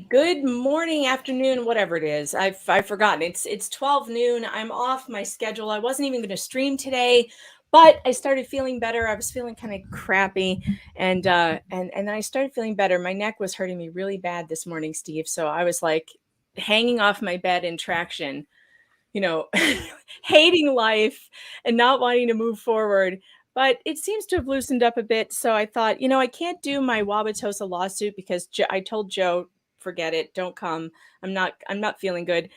Good morning, afternoon, whatever it is. I've forgotten. It's 12 noon. I'm off my schedule. I wasn't even going to stream today, but I started feeling better. I was feeling kind of crappy, and then I started feeling better. My neck was hurting me really bad this morning, Steve. So I was like hanging off my bed in traction, hating life and not wanting to move forward. But it seems to have loosened up a bit. So I thought, I can't do my Wauwatosa lawsuit because I told Joe, forget it, don't come. I'm not feeling good.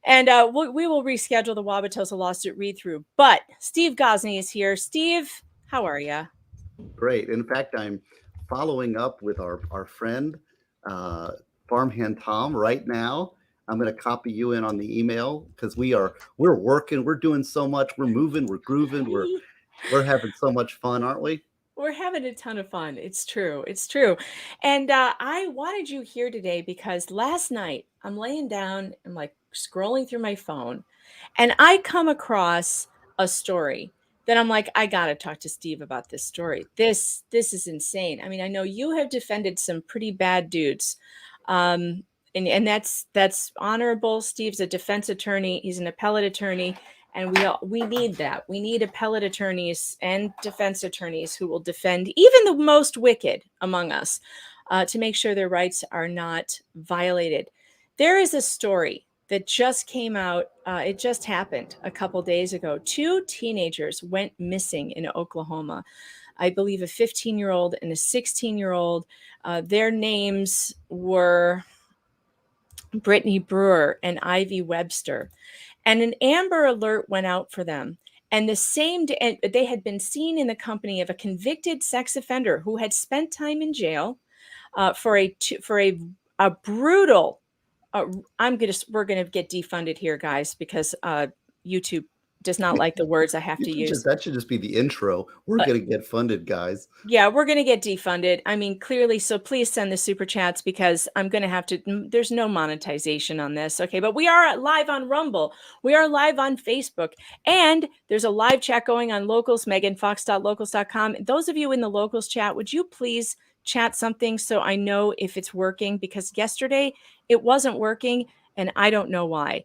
And we will reschedule the Wauwatosa lawsuit read through. But Steve Gosney is here. Steve, how are you? Great. In fact, I'm following up with our friend, Farmhand Tom, right now. I'm going to copy you in on the email because we're working, we're doing so much, we're moving, we're grooving, we're having so much fun, aren't we? We're having a ton of fun. It's true. It's true. And I wanted you here today because last night I'm laying down, I'm like scrolling through my phone, and I come across a story that I'm like, I got to talk to Steve about this story. This is insane. I mean, I know you have defended some pretty bad dudes. And that's honorable. Steve's a defense attorney. He's an appellate attorney. And we need that. We need appellate attorneys and defense attorneys who will defend even the most wicked among us to make sure their rights are not violated. There is a story that just came out. It just happened a couple days ago. 2 teenagers went missing in Oklahoma. I believe a 15-year-old and a 16-year-old. Their names were Brittany Brewer and Ivy Webster. And an Amber Alert went out for them. And the same day, they had been seen in the company of a convicted sex offender who had spent time in jail for a brutal. We're gonna get defunded here, guys, because YouTube does not like the words I have to use. That should just be the intro. We're going to get funded, guys. Yeah, we're going to get defunded. I mean, clearly. So please send the super chats because I'm going to have to. There's no monetization on this. Okay. But we are live on Rumble. We are live on Facebook. And there's a live chat going on Locals, meganfox.locals.com. Those of you in the Locals chat, would you please chat something so I know if it's working? Because yesterday it wasn't working and I don't know why.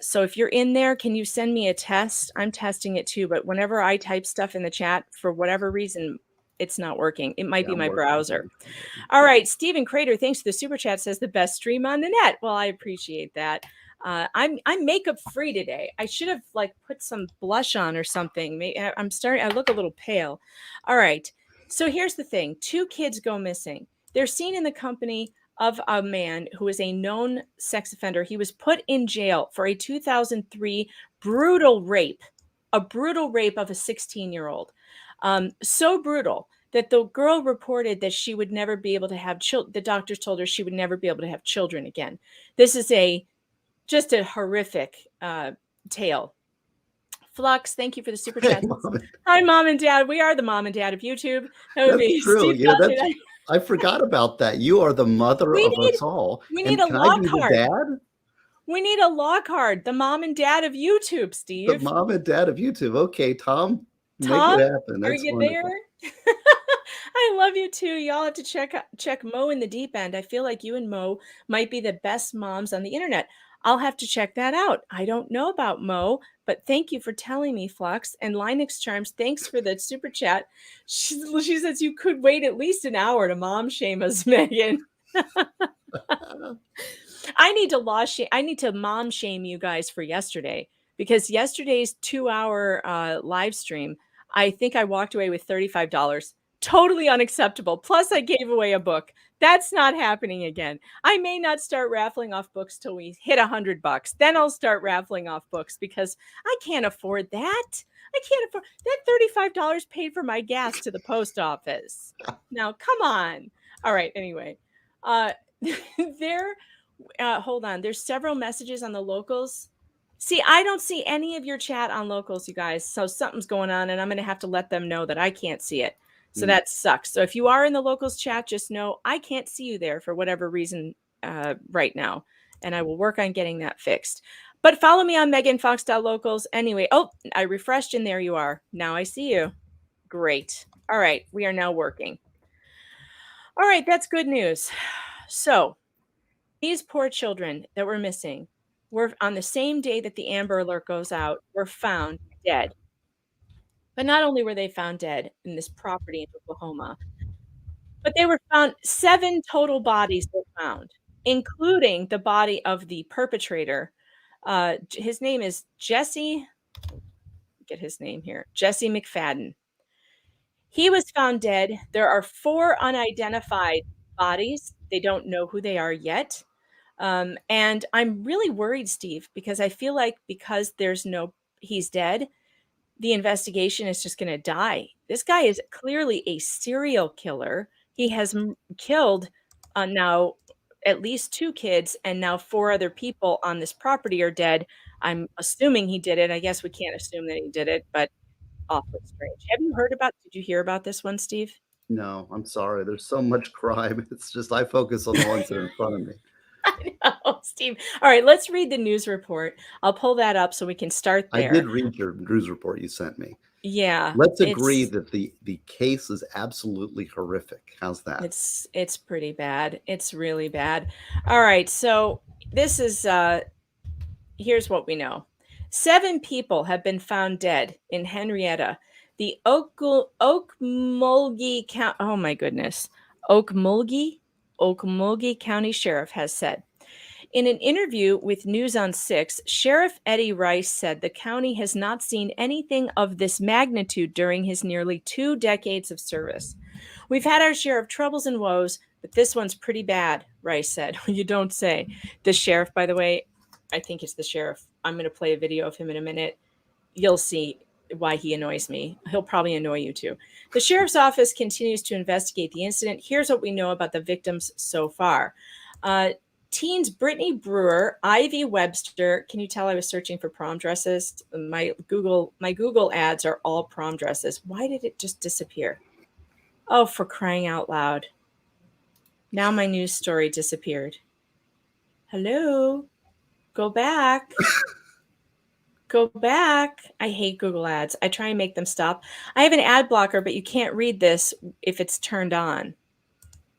So if you're in there, can you send me a test? I'm testing it too, but whenever I type stuff in the chat, for whatever reason, it's not working. It might be my browser. All right. Stephen Crater, thanks for the super chat, says the best stream on the net. Well, I appreciate that. I'm makeup free today. I should have put some blush on or something. I look a little pale. All right. So here's the thing. 2 kids go missing. They're seen in the company of a man who is a known sex offender. He was put in jail for a 2003 brutal rape of a 16-year-old. So brutal that the girl reported that she would never be able to have children. The doctors told her she would never be able to have children again. This is just a horrific tale. Flux, thank you for the super chat. Hi, Mom and Dad. We are the Mom and Dad of YouTube. That would be true. I forgot about that. You are the mother of us all. We need a law card. We need a law card. The Mom and Dad of YouTube, Steve. The Mom and Dad of YouTube. Okay, Tom. Make it Tom, happen. are That's you there? wonderful. I love you too. Y'all have to check Mo in the deep end. I feel like you and Mo might be the best moms on the internet. I'll have to check that out. I don't know about Mo, but thank you for telling me, Flux. And Linux Charms, thanks for the super chat. She says you could wait at least an hour to mom shame us, Megan. I need to mom shame you guys for yesterday, because yesterday's 2-hour live stream, I think I walked away with $35. Totally unacceptable. Plus, I gave away a book. That's not happening again. I may not start raffling off books till we hit $100. Then I'll start raffling off books, because I can't afford that. I can't afford that. $35 paid for my gas to the post office. Now, come on. All right. Anyway, there. Hold on. There's several messages on the locals. See, I don't see any of your chat on locals, you guys. So something's going on, and I'm going to have to let them know that I can't see it. So that sucks. So if you are in the locals chat, just know I can't see you there for whatever reason right now. And I will work on getting that fixed. But follow me on meganfox.locals. Anyway, oh, I refreshed and there you are. Now I see you. Great. All right. We are now working. All right. That's good news. So these poor children that were missing were, on the same day that the Amber Alert goes out, were found dead. But not only were they found dead in this property in Oklahoma, but they were found, 7 total bodies were found, including the body of the perpetrator. His name is Jesse, get his name here, Jesse McFadden. He was found dead. There are 4 unidentified bodies. They don't know who they are yet. And I'm really worried, Steve, because I feel like because he's dead, the investigation is just going to die. This guy is clearly a serial killer. He has killed now at least 2 kids, and now 4 other people on this property are dead. I'm assuming he did it. I guess we can't assume that he did it, but awfully strange. Did you hear about this one, Steve? No, I'm sorry. There's so much crime. It's just I focus on the ones that are in front of me. I know, Steve. All right, let's read the news report. I'll pull that up so we can start there. I did read your news report you sent me. Yeah. Let's agree that the case is absolutely horrific. How's that? It's pretty bad. It's really bad. All right, so this is here's what we know. 7 people have been found dead in Henrietta. The Okmulgee County, oh my goodness. Okmulgee County Sheriff has said. In an interview with News on 6, Sheriff Eddie Rice said the county has not seen anything of this magnitude during his nearly 2 decades of service. We've had our share of troubles and woes, but this one's pretty bad, Rice said. You don't say. The sheriff, by the way, I think it's the sheriff. I'm going to play a video of him in a minute. You'll see why he annoys me. He'll probably annoy you too. The sheriff's office continues to investigate the incident. Here's what we know about the victims so far. Teens Brittany Brewer, Ivy Webster. Can you tell I was searching for prom dresses? My Google ads are all prom dresses. Why did it just disappear? Oh, for crying out loud. Now my news story disappeared. Hello? Go back. Go back. I hate Google ads. I try and make them stop. I have an ad blocker, but you can't read this if it's turned on.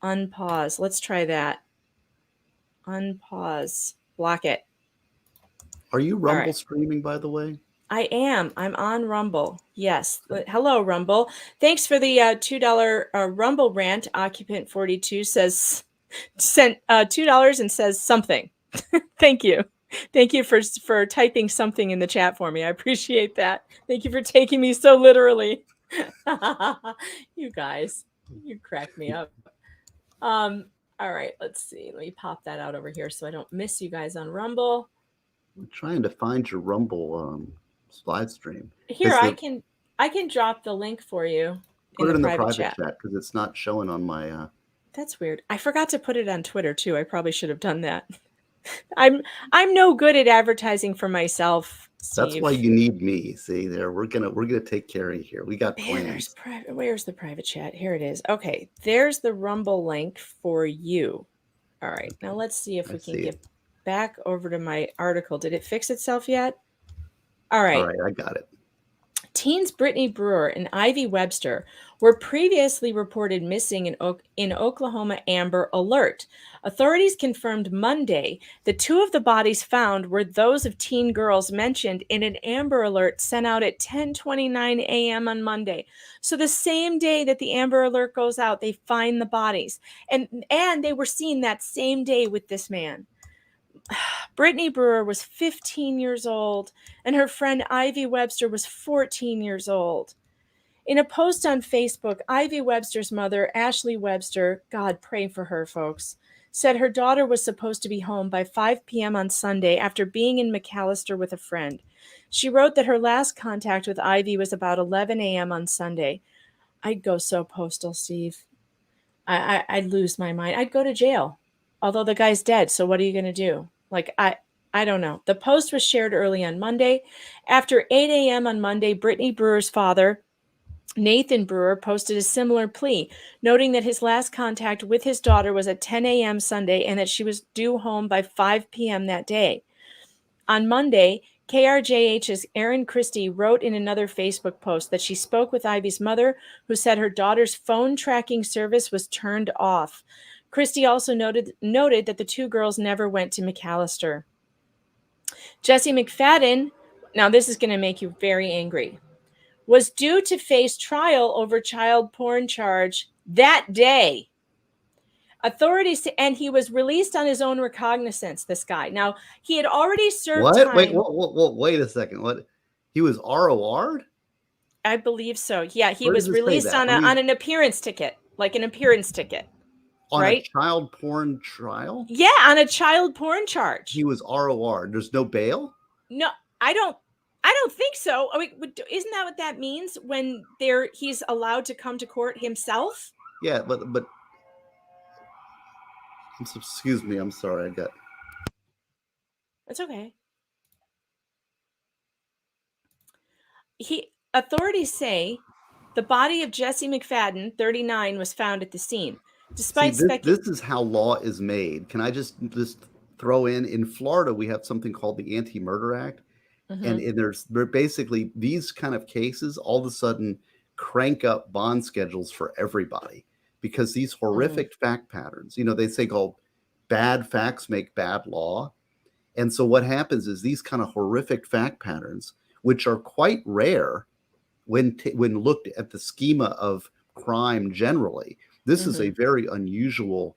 Unpause. Let's try that. Unpause. Block it. Are you Rumble streaming, by the way? I am. I'm on Rumble. Yes. Hello, Rumble. Thanks for the $2 Rumble rant. Occupant 42 sent $2 and says something. Thank you. Thank you for typing something in the chat for me. I appreciate that. Thank you for taking me so literally. You guys, you crack me up. All right, let's see. Let me pop that out over here so I don't miss you guys on Rumble. I'm trying to find your Rumble live stream. Here, I can drop the link for you. Put it in the private chat because it's not showing on my. That's weird. I forgot to put it on Twitter too. I probably should have done that. I'm no good at advertising for myself, Steve. That's why you need me. See there, we're gonna take care of you here. We got plans. Where's the private chat? Here it is. Okay, there's the Rumble link for you. All right, now let's see if we can get back over to my article. Did it fix itself yet? All right. All right, I got it. Teens Brittany Brewer and Ivy Webster were previously reported missing in Oklahoma Amber Alert. Authorities confirmed Monday that two of the bodies found were those of teen girls mentioned in an Amber Alert sent out at 10:29 a.m. on Monday. So the same day that the Amber Alert goes out, they find the bodies. And they were seen that same day with this man. Brittany Brewer was 15 years old, and her friend Ivy Webster was 14 years old. In a post on Facebook, Ivy Webster's mother, Ashley Webster, God pray for her, folks, said her daughter was supposed to be home by 5 p.m. on Sunday after being in McAllister with a friend. She wrote that her last contact with Ivy was about 11 a.m. on Sunday. I'd go so postal, Steve. I'd lose my mind. I'd go to jail. Although the guy's dead, so what are you going to do? Like, I don't know. The post was shared early on Monday. After 8 a.m. on Monday, Brittany Brewer's father, Nathan Brewer, posted a similar plea, noting that his last contact with his daughter was at 10 a.m. Sunday and that she was due home by 5 p.m. that day. On Monday, KRJH's Erin Christie wrote in another Facebook post that she spoke with Ivy's mother, who said her daughter's phone tracking service was turned off. Christie also noted that the two girls never went to McAllister. Jesse McFadden, now this is going to make you very angry, was due to face trial over child porn charge that day. Authorities, and he was released on his own recognizance, this guy. Now, he had already served time. Wait a second. What? He was ROR'd? I believe so. Yeah, he was released on an appearance ticket, like an appearance ticket. On right? a child porn trial? Yeah, on a child porn charge. He was ROR. There's no bail? No, I don't think so. I mean, isn't that what that means when he's allowed to come to court himself? Yeah, but excuse me, I'm sorry. It's okay. Authorities say the body of Jesse McFadden, 39, was found at the scene. Despite this is how law is made. Can I just throw in Florida, we have something called the Anti-Murder Act. Mm-hmm. And there's basically these kind of cases all of a sudden crank up bond schedules for everybody because these horrific fact patterns, they say called bad facts make bad law. And so what happens is these kind of horrific fact patterns, which are quite rare when looked at the schema of crime generally, this is a very unusual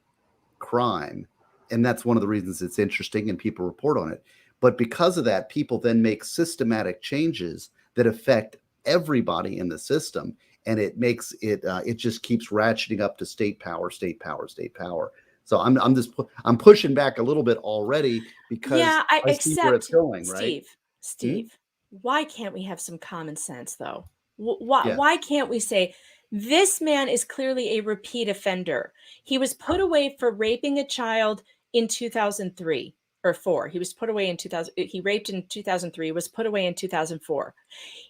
crime. And that's one of the reasons it's interesting and people report on it. But because of that, people then make systematic changes that affect everybody in the system. And it makes it just keeps ratcheting up to state power, state power, state power. So I'm pushing back a little bit already because I see where it's going, right? Steve, why can't we have some common sense though? Why can't we say this man is clearly a repeat offender? He was put away for raping a child in 2003 or 4. He was put away in 2000. He raped in 2003, was put away in 2004.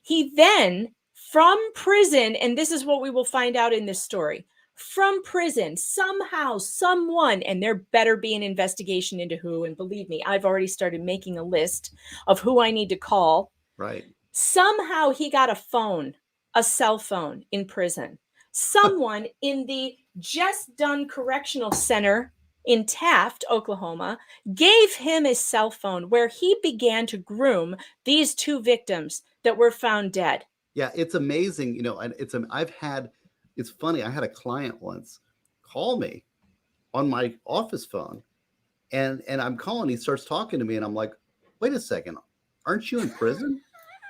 He then, from prison, and this is what we will find out in this story, from prison, somehow, someone, and there better be an investigation into who, and believe me, I've already started making a list of who I need to call. Right. Somehow he got a cell phone in prison. Someone in the Just Done Correctional Center in Taft, Oklahoma, gave him a cell phone where he began to groom these two victims that were found dead. Yeah, it's amazing. And it's funny. I had a client once call me on my office phone and I'm calling, he starts talking to me and I'm like, wait a second, aren't you in prison?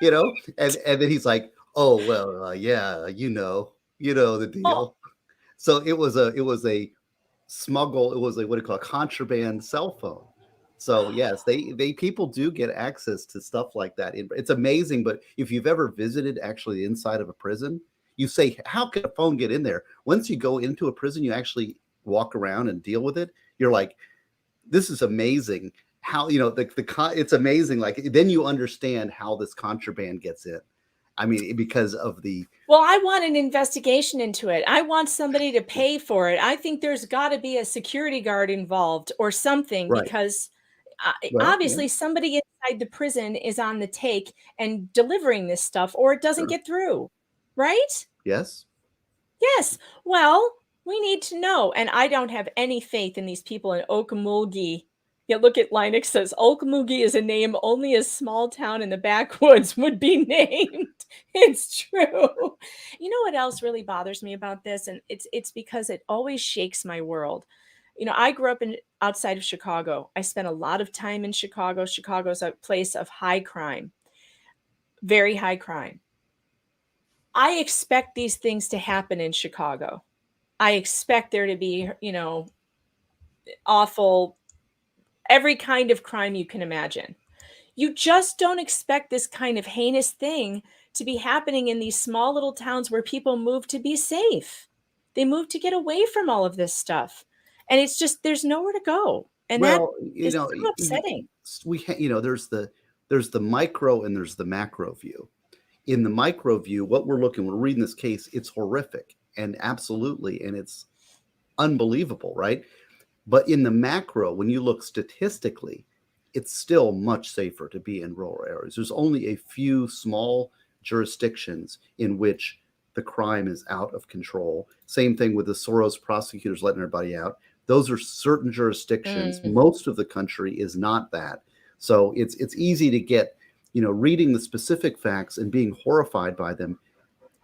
And then he's like, oh, well, yeah, the deal. Oh. So it was a smuggle. It was a, what do you call it, contraband cell phone. So yes, people do get access to stuff like that. It's amazing. But if you've ever visited actually the inside of a prison, you say, how can a phone get in there? Once you go into a prison, you actually walk around and deal with it. You're like, this is amazing. How, it's amazing. Like, then you understand how this contraband gets in. I mean, because of well, I want an investigation into it. I want somebody to pay for it. I think there's got to be a security guard involved or something, right? Because Well, yeah, obviously somebody inside the prison is on the take and delivering this stuff, or it doesn't sure. get through, right? Yes. Yes. Well, we need to know. And I don't have any faith in these people in Okmulgee. Yeah, look at Linux says Okmulgee is a name only a small town in the backwoods would be named. It's true. You know what else really bothers me about this? And it's because it always shakes my world. You know, I grew up in outside of Chicago. I spent a lot of time in Chicago. Chicago's a place of high crime, very high crime. I expect these things to happen in Chicago. I expect there to be, you know, awful, every kind of crime you can imagine. You just don't expect this kind of heinous thing to be happening in these small little towns where people move to be safe. They move to get away from all of this stuff. And it's just, there's nowhere to go. And that Well, is so upsetting. there's the micro and there's the macro view. In the micro view, what we're reading this case, it's horrific and absolutely, and it's unbelievable, right? But in the macro, when you look statistically, it's still much safer to be in rural areas. There's only a few small jurisdictions in which the crime is out of control. Same thing with the Soros prosecutors letting everybody out. Those are certain jurisdictions. Most of the country is not that. So it's easy to get, reading the specific facts and being horrified by them.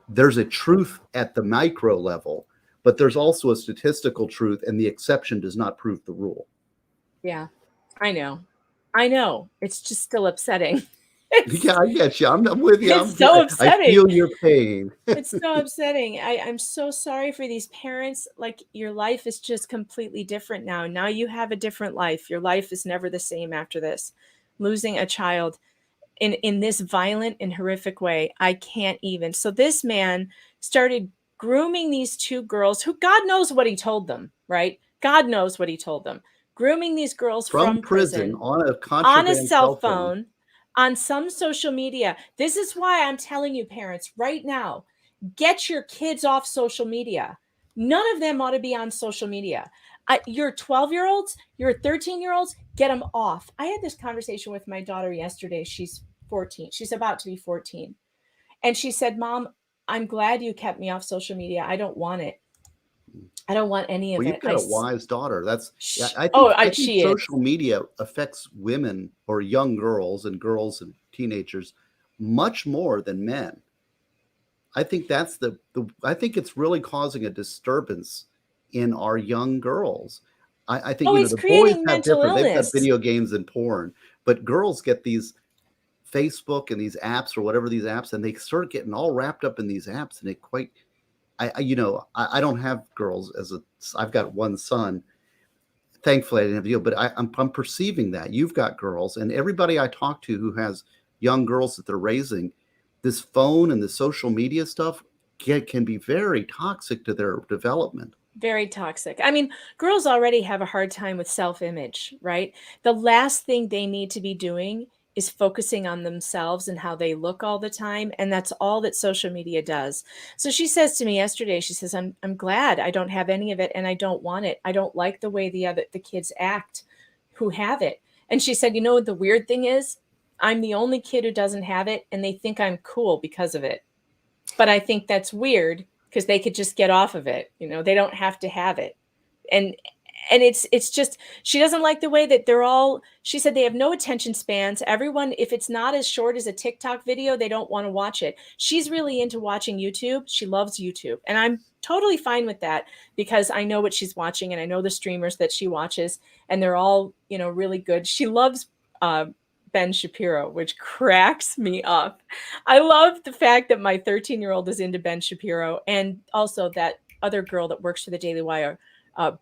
There's a truth at the micro level, but there's also a statistical truth, and the exception does not prove the rule. Yeah, I know. It's just still upsetting. Yeah, I get you. I'm with you. It's so upsetting. I feel your pain. It's so upsetting. I'm so sorry for these parents. Like, your life is just completely different now. Now you have a different life. Your life is never the same after this. Losing a child in this violent and horrific way, I can't even. So this man started grooming these two girls who, God knows what he told them, right? God knows what he told them. Grooming these girls from prison on a cell phone, on some social media. This is why I'm telling you, parents, right now, get your kids off social media. None of them ought to be on social media. Your 12-year-olds, your 13-year-olds, get them off. I had this conversation with my daughter yesterday. She's 14. She's about to be 14. And she said, Mom, I'm glad you kept me off social media. I don't want it. I don't want any of it. Well, you've got a wise daughter. I think social media affects women or young girls and teenagers much more than men. I think that's I think it's really causing a disturbance in our young girls. I think it's the creating boys mental illness. They've got video games and porn, but girls get these Facebook and these apps or whatever these apps, and they start getting all wrapped up in these apps, and I don't have girls I've got one son. Thankfully, I didn't have you, but I'm perceiving that you've got girls, and everybody I talk to who has young girls that they're raising, this phone and the social media stuff can be very toxic to their development. Very toxic. I mean, girls already have a hard time with self-image, right? The last thing they need to be doing is focusing on themselves and how they look all the time. And that's all that social media does. So she says to me yesterday, she says, I'm glad I don't have any of it, and I don't want it. I don't like the way the kids act who have it. And she said, the weird thing is, I'm the only kid who doesn't have it, and they think I'm cool because of it. But I think that's weird, because they could just get off of it. They don't have to have it. And it's just, she doesn't like the way that she said they have no attention spans. Everyone, if it's not as short as a TikTok video, they don't want to watch it. She's really into watching YouTube. She loves YouTube. And I'm totally fine with that, because I know what she's watching, and I know the streamers that she watches, and they're all, really good. She loves Ben Shapiro, which cracks me up. I love the fact that my 13-year-old is into Ben Shapiro, and also that other girl that works for the Daily Wire,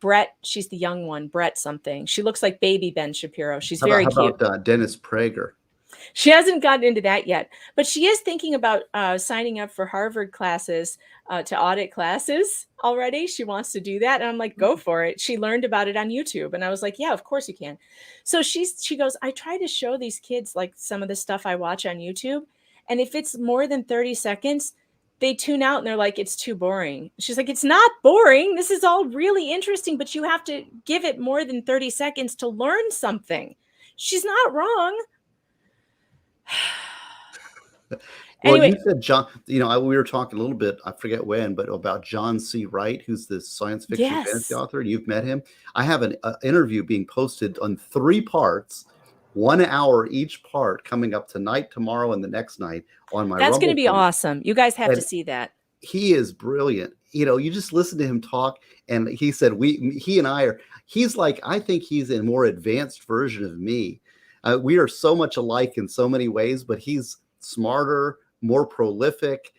Brett. She's the young one, Brett something. She looks like baby Ben Shapiro. She's very cute. How about Dennis Prager? She hasn't gotten into that yet, but she is thinking about signing up for Harvard classes to audit classes already. She wants to do that. And I'm like, go for it. She learned about it on YouTube. And I was like, yeah, of course you can. So she goes, I try to show these kids like some of the stuff I watch on YouTube. And if it's more than 30 seconds, they tune out and they're like, it's too boring. She's like, it's not boring. This is all really interesting, but you have to give it more than 30 seconds to learn something. She's not wrong. Well, Anyway, you said John, we were talking a little bit, I forget when, but about John C. Wright, who's this science fiction fantasy yes, author, and you've met him. I have an interview being posted on 3 parts, 1 hour each part, coming up tonight, tomorrow, and the next night on my that's going to Rumble be page. awesome. You guys have to And see that. he is brilliant. You just listen to him talk, and he said he and I are. He's like, I think he's a more advanced version of me. We are so much alike in so many ways, but he's smarter, more prolific,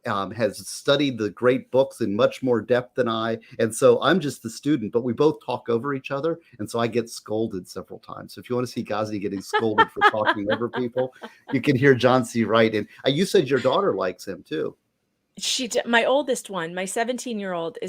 has studied the great books in much more depth than I. And so I'm just the student, but we both talk over each other. And so I get scolded several times. So if you want to see Gosney getting scolded for talking over people, you can hear John C. Wright. And you said your daughter likes him too. My oldest one, my 17-year-old,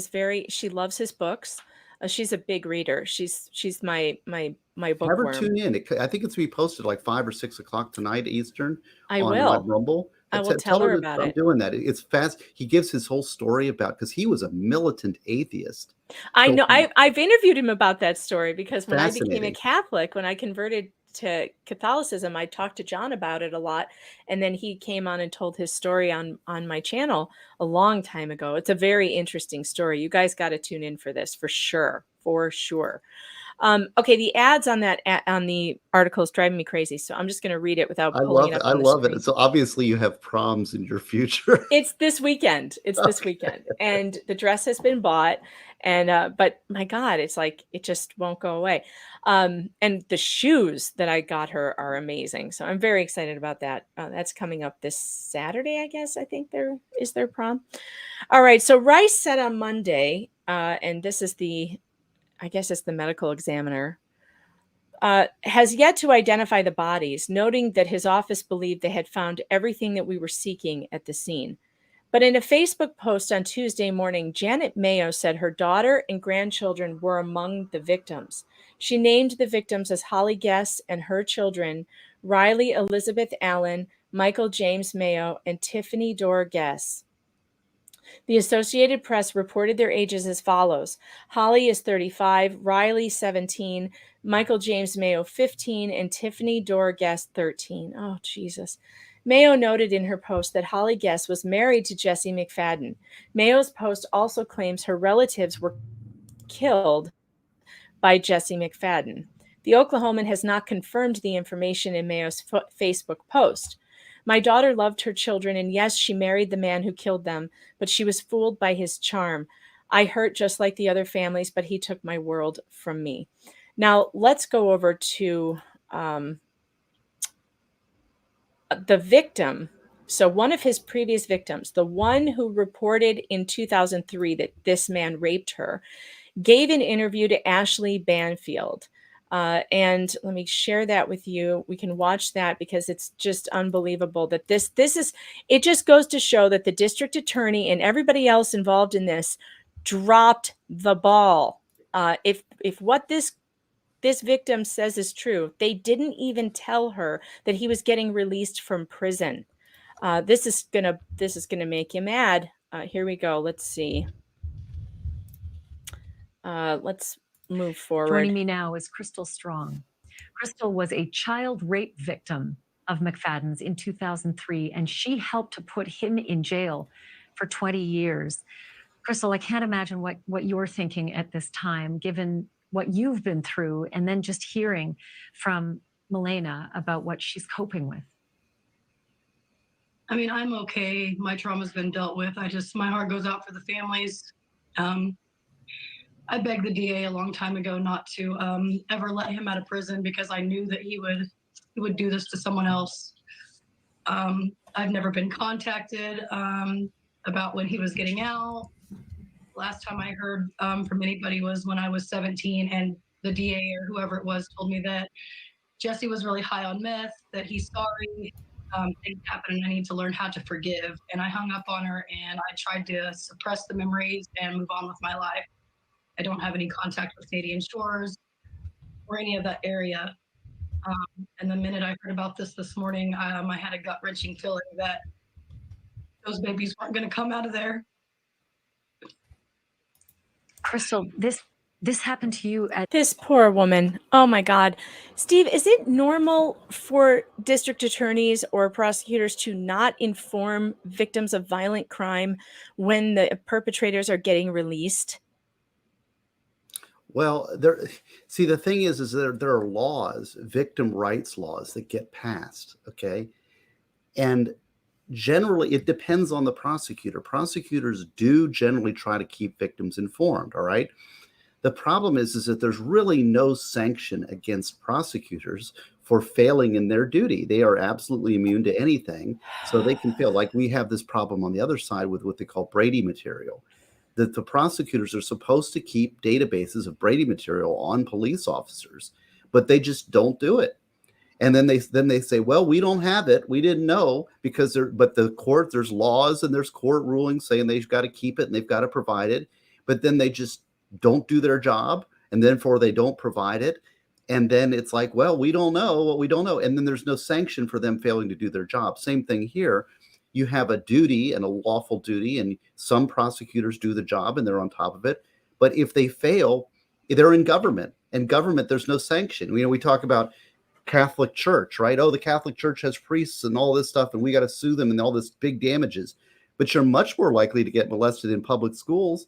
she loves his books. She's a big reader. She's my Have her bookworm. tune in. I think it's to be posted like 5 or 6 o'clock tonight Eastern I on my will. Rumble. I will tell her about I'm it. doing that. It's fast. He gives his whole story because he was a militant atheist. I So know. I've interviewed him about that story because when I became a fascinating. Catholic, when I converted to Catholicism, I talked to John about it a lot, and then he came on and told his story on my channel a long time ago. It's a very interesting story. You guys got to tune in for this for sure, for sure. Okay, the ads on the article is driving me crazy, so I'm just going to read it without I pulling love it it. up I on the love screen. it. So obviously you have proms in your future. It's this weekend. It's this weekend, and the dress has been bought. And but my God, it's like it just won't go away. And the shoes that I got her are amazing, so I'm very excited about that. That's coming up this Saturday, I guess. I think there is their prom. All right, so Rice said on Monday, and this is I guess it's the medical examiner. Has yet to identify the bodies, noting that his office believed they had found everything that we were seeking at the scene. But in a Facebook post on Tuesday morning, Janet Mayo said her daughter and grandchildren were among the victims. She named the victims as Holly Guess and her children, Riley Elizabeth Allen, Michael James Mayo, and Tiffany Dore Guess. The Associated Press reported their ages as follows. Holly is 35, Riley 17, Michael James Mayo 15, and Tiffany Dore Guess 13. Oh, Jesus. Mayo noted in her post that Holly Guess was married to Jesse McFadden. Mayo's post also claims her relatives were killed by Jesse McFadden. The Oklahoman has not confirmed the information in Mayo's Facebook post. My daughter loved her children, and yes, she married the man who killed them, but she was fooled by his charm. I hurt just like the other families, but he took my world from me. Now, let's go over to the victim. So one of his previous victims, the one who reported in 2003 that this man raped her, gave an interview to Ashley Banfield. And let me share that with you. We can watch that because it's just unbelievable that this is, it just goes to show that the district attorney and everybody else involved in this dropped the ball. If what this victim says is true, they didn't even tell her that he was getting released from prison. This is gonna make you mad. Here we go. Let's see. Let's move forward. Joining me now is Crystal Strong. Crystal was a child rape victim of McFadden's in 2003, and she helped to put him in jail for 20 years. Crystal, I can't imagine what you're thinking at this time, given what you've been through, and then just hearing from Milena about what she's coping with. I mean, I'm okay. My trauma's been dealt with. My heart goes out for the families. I begged the DA a long time ago not to ever let him out of prison because I knew that he would do this to someone else. I've never been contacted about when he was getting out. Last time I heard from anybody was when I was 17, and the DA or whoever it was told me that Jesse was really high on meth, that he's sorry, things happen and I need to learn how to forgive. And I hung up on her and I tried to suppress the memories and move on with my life. I don't have any contact with Canadian Shores or any of that area. And the minute I heard about this morning, I had a gut-wrenching feeling that those babies weren't going to come out of there. Crystal, this This happened to you at This poor woman. Oh my God. Steve, is it normal for district attorneys or prosecutors to not inform victims of violent crime when the perpetrators are getting released? Well, see, the thing is there are laws, victim rights laws that get passed, okay? And generally, it depends on the prosecutor. Prosecutors do generally try to keep victims informed, all right? The problem is that there's really no sanction against prosecutors for failing in their duty. They are absolutely immune to anything, so they can fail. Like we have this problem on the other side with what they call Brady material, that the prosecutors are supposed to keep databases of Brady material on police officers, but they just don't do it. And then they say, well, we don't have it. We didn't know because but the court, there's laws and there's court rulings saying they've got to keep it and they've got to provide it. But then they just don't do their job. And therefore they don't provide it. And then it's like, well, we don't know what we don't know. And then there's no sanction for them failing to do their job. Same thing here. You have a duty and a lawful duty, and some prosecutors do the job and they're on top of it. But if they fail, they're in government. And government, there's no sanction. You know, we talk about Catholic Church, right? Oh, the Catholic Church has priests and all this stuff, and we got to sue them and all this big damages. But you're much more likely to get molested in public schools.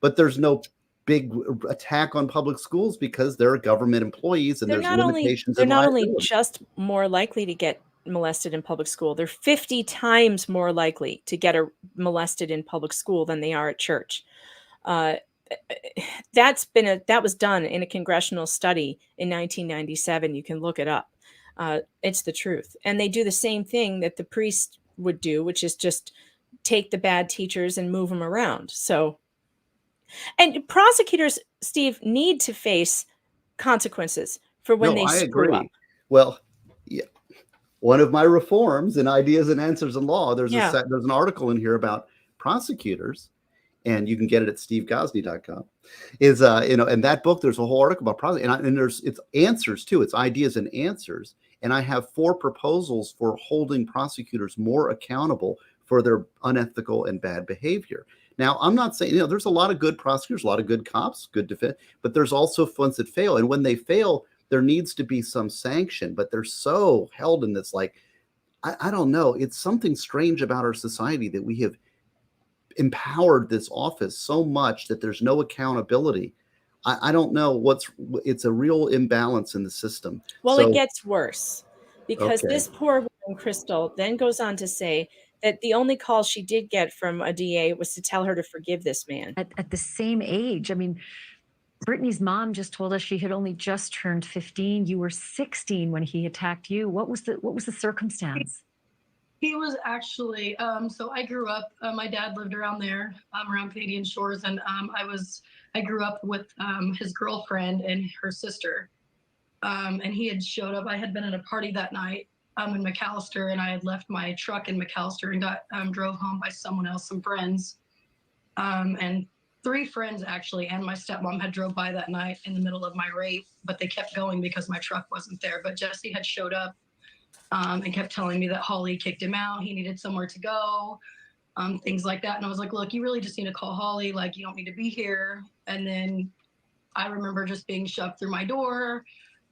But there's no big attack on public schools because they're government employees and They're there's not only limitations they're and not only liability. just more likely to get molested in public school, they're 50 times more likely to get molested in public school than they are at church. That was done in a congressional study in 1997. You can look it up. It's the truth. And they do the same thing that the priest would do, which is just take the bad teachers and move them around. So, and prosecutors, Steve, need to face consequences for when No, they I screw up. agree. Well, yeah, one of my reforms in Ideas and Answers in Law, there's there's an article in here about prosecutors, and you can get it at stevegosney.com. Is in that book there's a whole article about prosecutors, and it's answers too. It's ideas and answers, and I have 4 proposals for holding prosecutors more accountable for their unethical and bad behavior. Now, I'm not saying, there's a lot of good prosecutors, a lot of good cops, good defense, but there's also ones that fail. And when they fail, there needs to be some sanction, but they're so held in this, like, I don't know. It's something strange about our society that we have empowered this office so much that there's no accountability. I don't know it's a real imbalance in the system. Well, it gets worse because Okay. this poor woman, Crystal, then goes on to say that the only call she did get from a DA was to tell her to forgive this man. at the same age. I mean, Brittany's mom just told us she had only just turned 15. You were 16 when he attacked you. What was the circumstance? He was actually, so I grew up, my dad lived around there, around Canadian Shores, and I grew up with his girlfriend and her sister. And he had showed up. I had been at a party that night in McAllister, and I had left my truck in McAllister and got drove home by someone else, some friends. And 3 friends actually, and my stepmom had drove by that night in the middle of my rape, but they kept going because my truck wasn't there. But Jesse had showed up and kept telling me that Holly kicked him out. He needed somewhere to go, things like that. And I was like, look, you really just need to call Holly. Like, you don't need to be here. And then I remember just being shoved through my door,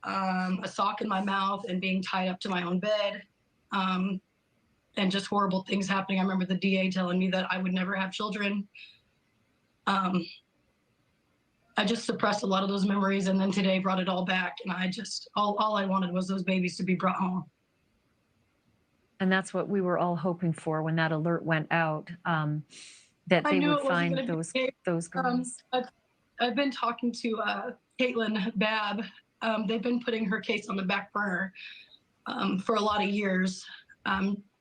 a sock in my mouth, and being tied up to my own bed, and just horrible things happening. I remember the DA telling me that I would never have children. I just suppressed a lot of those memories, and then today brought it all back. And I just, all I wanted was those babies to be brought home. And that's what we were all hoping for when that alert went out, that they would find those girls. I've been talking to Caitlin Babb. They've been putting her case on the back burner for a lot of years.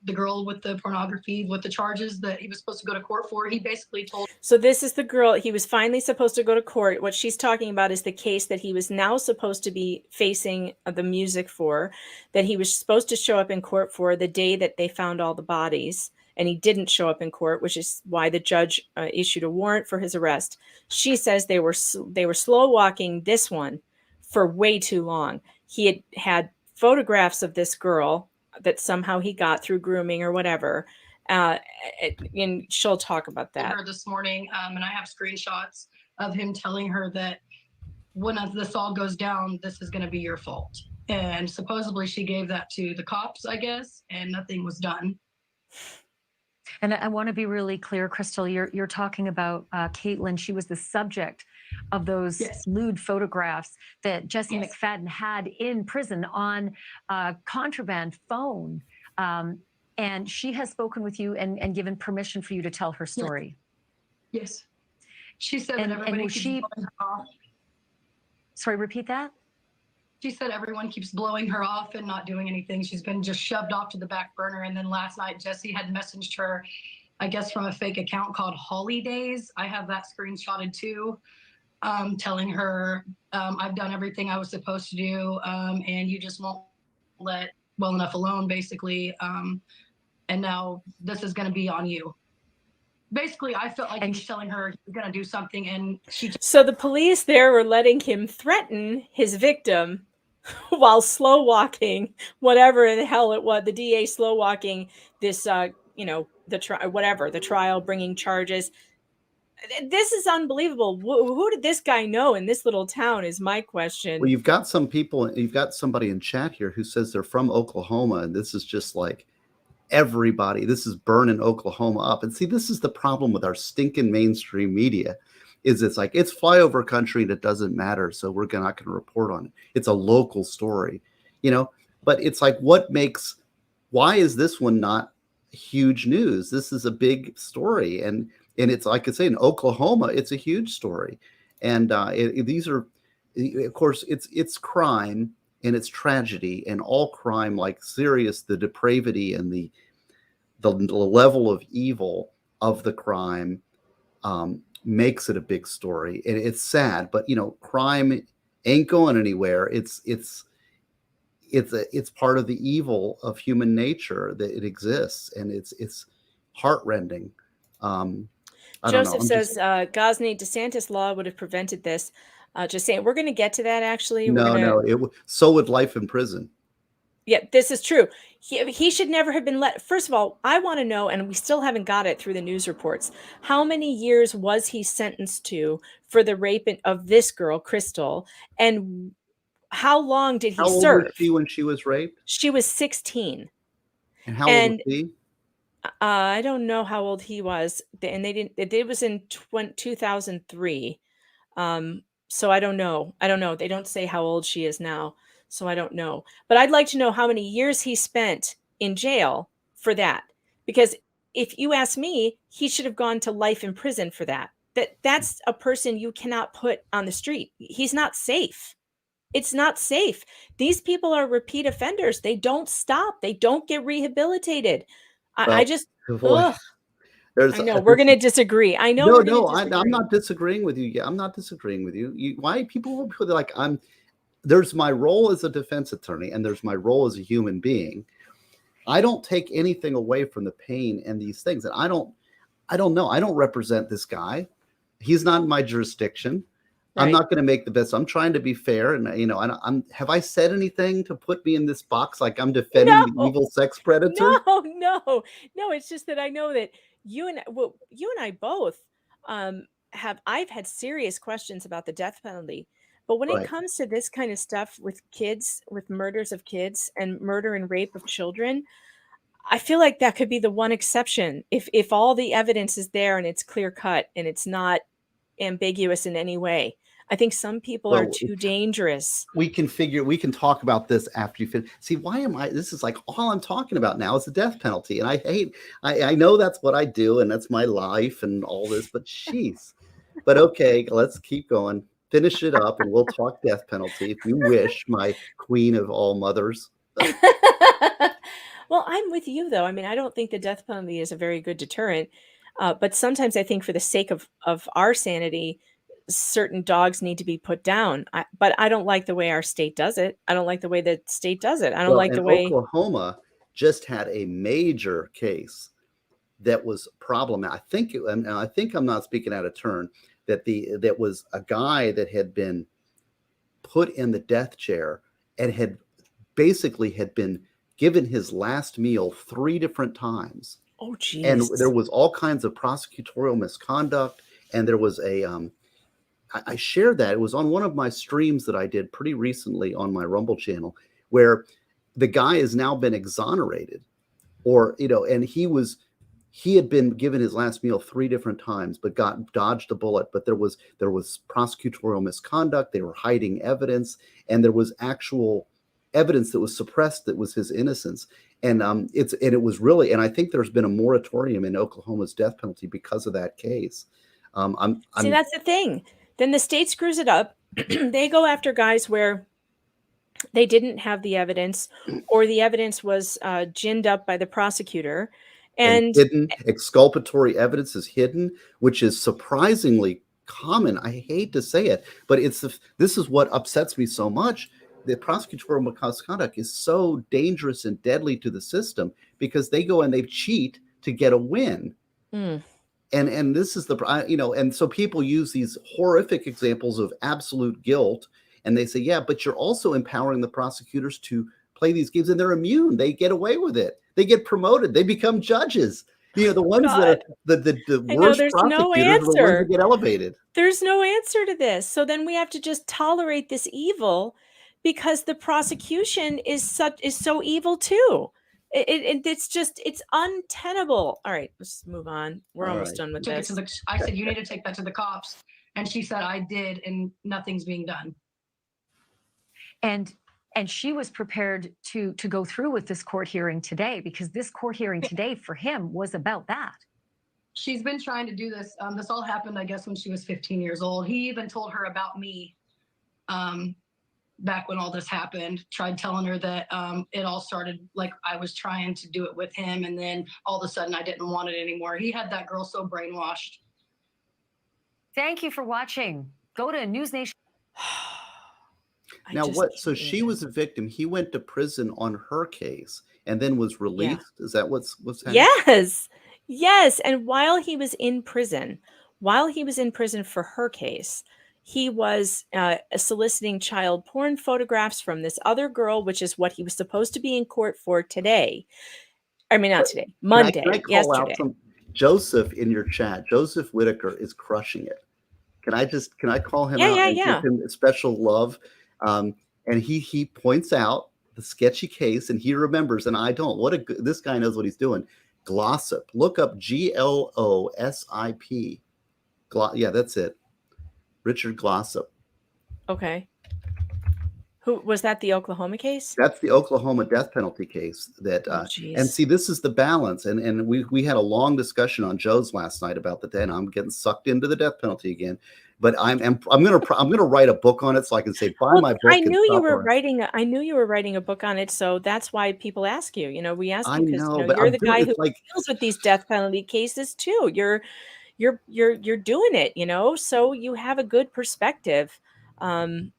The girl with the pornography, with the charges that he was supposed to go to court for, he basically told. So this is the girl, he was finally supposed to go to court. What she's talking about is the case that he was now supposed to be facing the music for, that he was supposed to show up in court for the day that they found all the bodies. And he didn't show up in court, which is why the judge issued a warrant for his arrest. She says they were slow walking this one for way too long. He had photographs of this girl that somehow he got through grooming or whatever. And she'll talk about that. Her this morning, and I have screenshots of him telling her that when this all goes down, this is going to be your fault. And supposedly she gave that to the cops, I guess, and nothing was done. And I want to be really clear, Crystal, you're talking about Caitlin. She was the subject of those lewd photographs that Jesse McFadden had in prison on a contraband phone. And she has spoken with you and given permission for you to tell her story. Yes. She said that everybody keeps blowing her off. Sorry, repeat that? She said everyone keeps blowing her off and not doing anything. She's been just shoved off to the back burner. And then last night, Jesse had messaged her, I guess, from a fake account called Holidays. I have that screenshotted too, telling her, I've done everything I was supposed to do, and you just won't let well enough alone, basically. And now this is going to be on you. Basically, I felt like he was telling her he's going to do something, and she just... So the police there were letting him threaten his victim while slow walking, whatever the hell it was, the DA slow walking this, the trial, bringing charges. This is unbelievable. Who did this guy know in this little town is my question. Well, you've got somebody in chat here who says they're from Oklahoma, and this is just like everybody. This is burning Oklahoma up. And see, this is the problem with our stinking mainstream media, is it's like, it's flyover country and it doesn't matter, so we're not going to report on it. It's a local story, but it's like, why is this one not huge news? This is a big story. And it's like I say, in Oklahoma, it's a huge story. And these are, of course, it's crime and it's tragedy, and all crime, like serious, the depravity and the level of evil of the crime makes it a big story. And it's sad, but crime ain't going anywhere. It's part of the evil of human nature that it exists, and it's heartrending. Joseph says Gosney DeSantis law would have prevented this. Just saying, we're going to get to that. Actually, so would life in prison. Yeah, this is true. He should never have been let. First of all, I want to know, and we still haven't got it through the news reports, how many years was he sentenced to for the rape of this girl, Crystal, and how long did he serve? How old was she when she was raped? She was 16. And how old was he? I don't know how old he was, and they didn't. It was in 2003. So I don't know. They don't say how old she is now, so I don't know. But I'd like to know how many years he spent in jail for that, because if you ask me, he should have gone to life in prison for that. That's a person you cannot put on the street. He's not safe. It's not safe. These people are repeat offenders. They don't stop. They don't get rehabilitated. I know we're going to disagree. I know. I'm not disagreeing with you. Yeah, I'm not disagreeing with you. Why people put like there's my role as a defense attorney, and there's my role as a human being. I don't take anything away from the pain and these things. And I don't know. I don't represent this guy. He's not in my jurisdiction. Right. I'm not going to make the best. I'm trying to be fair, and have I said anything to put me in this box like I'm defending the evil sex predator? No. It's just that I know that you and I both I've had serious questions about the death penalty, but when it comes to this kind of stuff with kids, with murders of kids and murder and rape of children, I feel like that could be the one exception. If all the evidence is there and it's clear cut and it's not ambiguous in any way. I think some people are too dangerous. We can talk about this after you finish. See, this is like all I'm talking about now is the death penalty. And I know that's what I do and that's my life and all this, but jeez. But okay, let's keep going. Finish it up and we'll talk death penalty if you wish, my queen of all mothers. Well, I'm with you though. I mean, I don't think the death penalty is a very good deterrent. But sometimes I think for the sake of our sanity, certain dogs need to be put down. But I don't like the way our state does it. I don't like the way the state does it. I don't like the way Oklahoma just had a major case that was problematic. I think I'm not speaking out of turn, that was a guy that had been put in the death chair and had been given his last meal 3 different times. Oh, geez. And there was all kinds of prosecutorial misconduct, and there was I shared that. It was on one of my streams that I did pretty recently on my Rumble channel, where the guy has now been exonerated, or, and he had been given his last meal 3 different times, but dodged a bullet. But there was prosecutorial misconduct. They were hiding evidence, and there was actual evidence that was suppressed that was his innocence. And it was really, and I think there's been a moratorium in Oklahoma's death penalty because of that case. See, that's the thing. Then the state screws it up. They go after guys where they didn't have the evidence, or the evidence was ginned up by the prosecutor. And hidden exculpatory evidence is hidden, which is surprisingly common. I hate to say it, but this is what upsets me so much. The prosecutorial misconduct is so dangerous and deadly to the system because they go and they cheat to get a win. Mm. And this is and so people use these horrific examples of absolute guilt, and they say, yeah, but you're also empowering the prosecutors to play these games, and they're immune. They get away with it. They get promoted. They become judges. The ones that are the worst prosecutors are the ones that get elevated. There's no answer to this. So then we have to just tolerate this evil because the prosecution is so evil too. It's untenable. All right, let's move on. We're almost done with this. I said, you need to take that to the cops. And she said, I did, and nothing's being done. And she was prepared to go through with this court hearing today, because this court hearing today for him was about that. She's been trying to do this. This all happened, I guess, when she was 15 years old. He even told her about me back when all this happened, tried telling her that it all started like I was trying to do it with him, and then all of a sudden I didn't want it anymore. He had that girl so brainwashed. Thank you for watching. Go to News Nation. Now, so she was a victim. He went to prison on her case and then was released. Yeah. Is that what's happening? Yes. And while he was in prison for her case, he was soliciting child porn photographs from this other girl, which is what he was supposed to be in court for today. I mean, not today, Monday, yesterday. Joseph in your chat. Joseph Whitaker is crushing it. Can I call him out and give him special love? And he points out the sketchy case, and he remembers, and I don't. This guy knows what he's doing. Glossip. Look up Glossip. Yeah, that's it. Richard Glossip. Okay. Who was that? The Oklahoma case? That's the Oklahoma death penalty case. And see, this is the balance. And we had a long discussion on Joe's last night about the death. I'm getting sucked into the death penalty again. But I'm gonna write a book on it so I can say buy my book. I knew you were writing a book on it, so that's why people ask you. We ask you because you're the guy who deals with these death penalty cases too. You're doing it, so you have a good perspective. I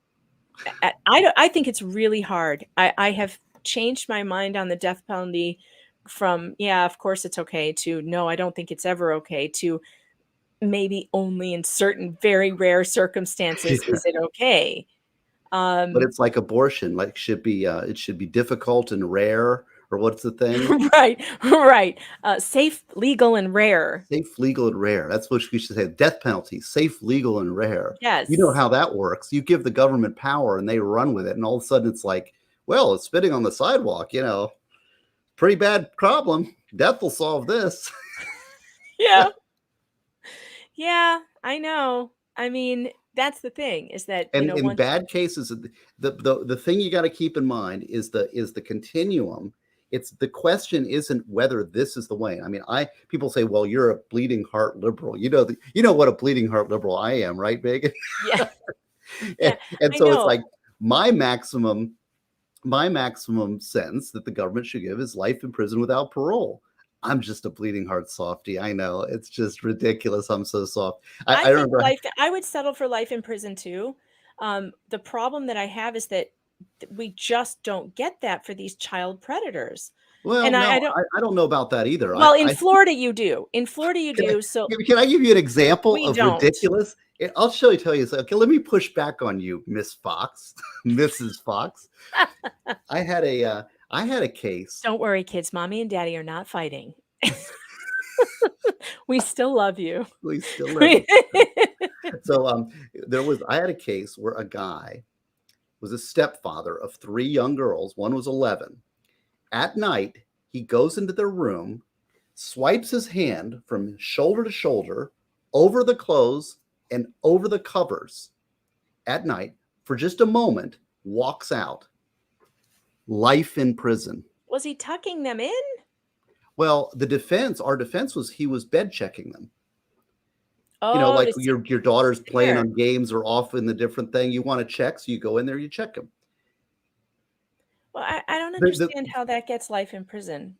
think it's really hard. I have changed my mind on the death penalty from of course it's okay to no, I don't think it's ever okay to maybe only in certain very rare circumstances is it okay. But it's like abortion, like it should be difficult and rare, or what's the thing? Right. Safe, legal, and rare. Safe, legal, and rare. That's what we should say. Death penalty, safe, legal, and rare. Yes. You know how that works. You give the government power and they run with it, and all of a sudden it's like, well, it's spitting on the sidewalk, pretty bad problem. Death will solve this. Yeah. Yeah, I know. I mean, that's the thing is that in bad cases, the thing you got to keep in mind is the continuum. It's the question isn't whether this is the way. I mean, people say, well, you're a bleeding heart liberal. You know what a bleeding heart liberal I am, right, Megan? Yeah. and so it's like my maximum sentence that the government should give is life in prison without parole. I'm just a bleeding heart softy. I know it's just ridiculous. I'm so soft. I remember I would settle for life in prison too. The problem that I have is that we just don't get that for these child predators. Well, and I don't know about that either. Well, in Florida you do. In Florida you do. So can I give you an example of ridiculous? I'll tell you. Okay, let me push back on you, Miss Fox, Mrs. Fox. I had a case. Don't worry, kids. Mommy and Daddy are not fighting. We still love you. We still love you. So I had a case where a guy was a stepfather of 3 young girls. One was 11. At night, he goes into their room, swipes his hand from shoulder to shoulder over the clothes and over the covers at night for just a moment, walks out. Life in prison. Was he tucking them in? Well, our defense was he was bed checking them. Oh, Like to see your daughter's playing there. on games or off in the different thing. You want to check, so you go in there, you check them. Well, I don't The- understand how that gets life in prison.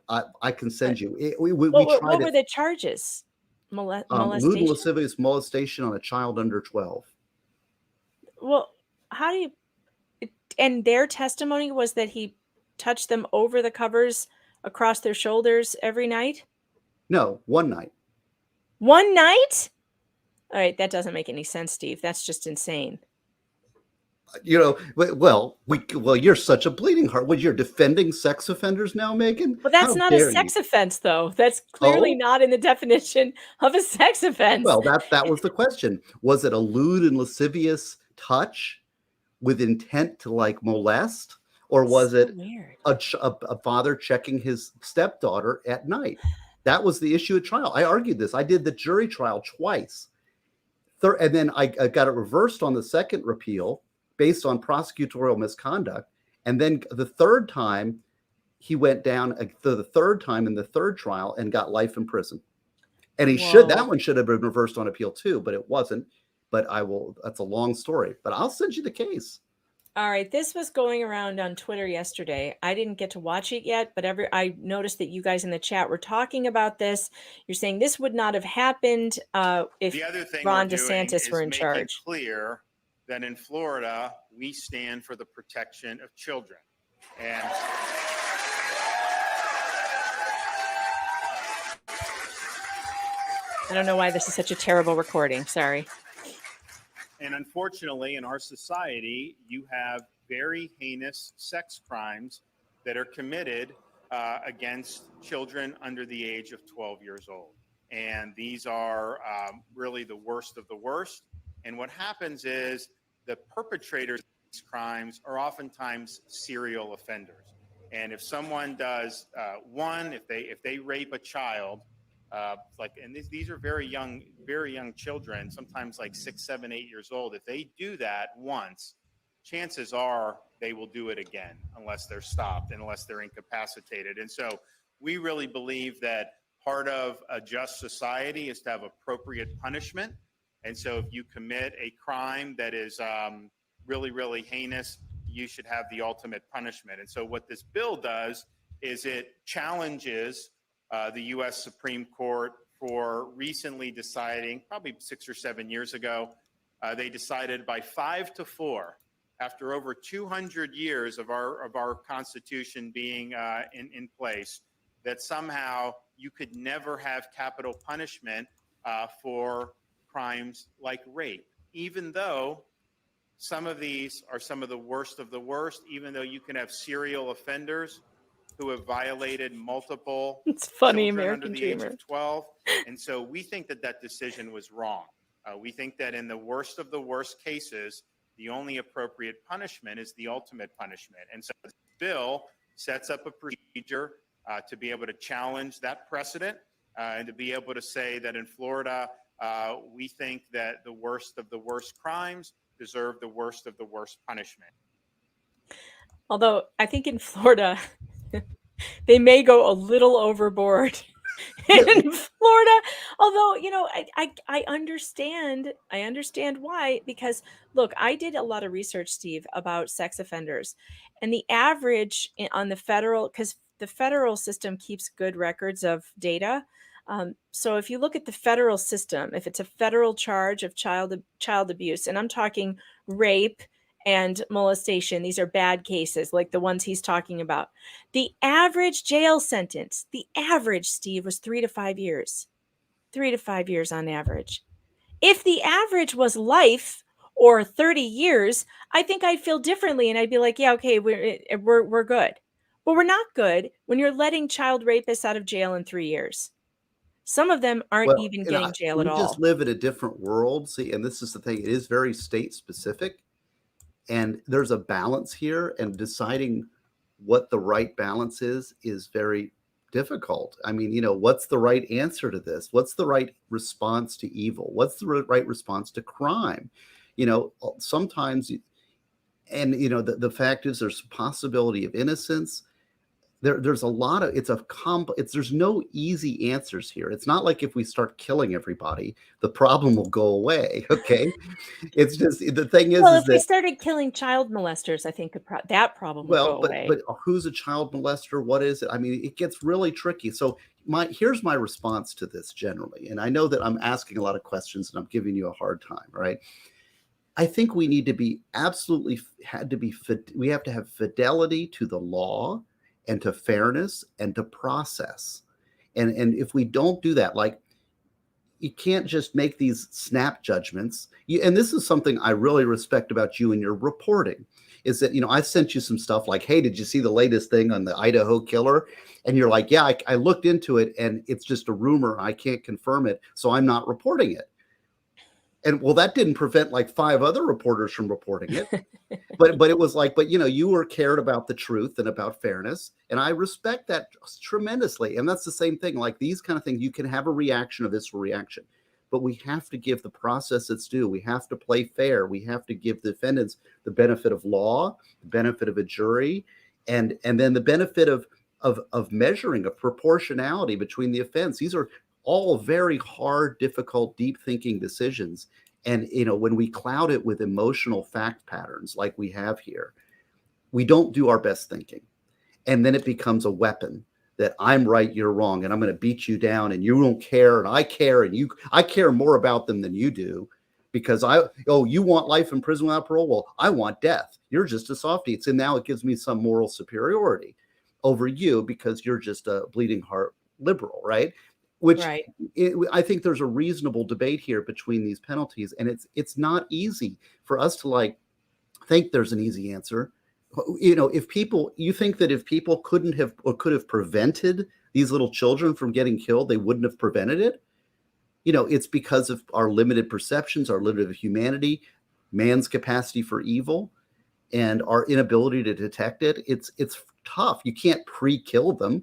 I can send you. We What tried were it. the charges? Lewd and Molestation? lascivious molestation on a child under 12. Well, how do you? And their testimony was that he touched them over the covers across their shoulders every night? No, one night. One night? All right, that doesn't make any sense, Steve. That's just insane. Well, you're such a bleeding heart. What, you're defending sex offenders now, Megan? But that's How not a dare sex you? offense, though. That's clearly Oh? not in the definition of a sex offense. Well, that was the question. Was it a lewd and lascivious touch with intent to like molest, or was So it weird. a father checking his stepdaughter at night? That was the issue at trial. I argued this. I did the jury trial twice. And then I got it reversed on the second repeal based on prosecutorial misconduct. And then the third time, he went down the third time in the third trial and got life in prison. And that one should have been reversed on appeal too, but it wasn't. But that's a long story, but I'll send you the case. All right, this was going around on Twitter yesterday. I didn't get to watch it yet, but I noticed that you guys in the chat were talking about this. You're saying this would not have happened if The other thing Ron we're doing DeSantis is were in make charge. it clear that in Florida, we stand for the protection of children. And I don't know why this is such a terrible recording. Sorry. And unfortunately, in our society, you have very heinous sex crimes that are committed against children under the age of 12 years old. And these are really the worst of the worst. And what happens is the perpetrators of these crimes are oftentimes serial offenders. And if someone does if they rape a child, and these are very young children, sometimes like 6, 7, 8 years old. If they do that once, chances are they will do it again unless they're stopped and unless they're incapacitated. And so we really believe that part of a just society is to have appropriate punishment. And so if you commit a crime that is really, really heinous, you should have the ultimate punishment. And so what this bill does is it challenges the U.S. Supreme Court for recently deciding, probably 6 or 7 years ago, they decided by 5-4, after over 200 years of our Constitution being in place, that somehow you could never have capital punishment for crimes like rape, even though some of these are some of the worst, even though you can have serial offenders who have violated multiple It's funny, children American under the Dreamer. age of 12. And so we think that decision was wrong. We think that in the worst of the worst cases, the only appropriate punishment is the ultimate punishment. And so this bill sets up a procedure to be able to challenge that precedent and to be able to say that in Florida, we think that the worst of the worst crimes deserve the worst of the worst punishment. Although I think in Florida, they may go a little overboard in Florida. Although, I understand why, because look, I did a lot of research, Steve, about sex offenders, and the average on the federal, because the federal system keeps good records of data. So if you look at the federal system, if it's a federal charge of child abuse, and I'm talking rape and molestation, these are bad cases like the ones he's talking about. The average jail sentence, Steve, was 3 to 5 years. 3 to 5 years on average. If the average was life or 30 years, I think I'd feel differently and I'd be like, yeah, okay, we're good. But we're not good when you're letting child rapists out of jail in 3 years. Some of them aren't Well, even getting jail at we just all. live in a different world. See, and this is the thing, it is very state specific. And there's a balance here, and deciding what the right balance is very difficult. I mean, what's the right answer to this? What's the right response to evil? What's the right response to crime? Sometimes, and the fact is there's a possibility of innocence. There's a lot of, there's no easy answers here. It's not like if we start killing everybody, the problem will go away. Okay. It's just, the thing is, Well, is if we that, started killing child molesters, I think that problem would go away. but who's a child molester? What is it? I mean, it gets really tricky. So here's my response to this generally. And I know that I'm asking a lot of questions and I'm giving you a hard time, right? I think we need to be we have to have fidelity to the law and to fairness and to process. And if we don't do that, like, you can't just make these snap judgments. And this is something I really respect about you and your reporting, is that, I sent you some stuff like, hey, did you see the latest thing on the Idaho killer? And you're like, yeah, I looked into it and it's just a rumor. I can't confirm it, so I'm not reporting it. And well, that didn't prevent like 5 other reporters from reporting it. but it was like, you were cared about the truth and about fairness. And I respect that tremendously. And that's the same thing, like these kind of things, you can have a reaction, a visceral reaction, but we have to give the process its due. We have to play fair. We have to give the defendants the benefit of law, the benefit of a jury, and then the benefit of measuring, of proportionality between the offense. These are all very hard, difficult, deep thinking decisions. And, when we cloud it with emotional fact patterns like we have here, we don't do our best thinking. And then it becomes a weapon that I'm right, you're wrong, and I'm going to beat you down, and you don't care, and I care, and I care more about them than you do, because you want life in prison without parole? Well, I want death. You're just a softie. And now it gives me some moral superiority over you because you're just a bleeding heart liberal, right? Which Right. I think there's a reasonable debate here between these penalties, and it's not easy for us to think there's an easy answer. You think that if people could have prevented these little children from getting killed, they wouldn't have prevented it. It's because of our limited perceptions, our limited humanity, man's capacity for evil, and our inability to detect it. It's tough. You can't pre-kill them.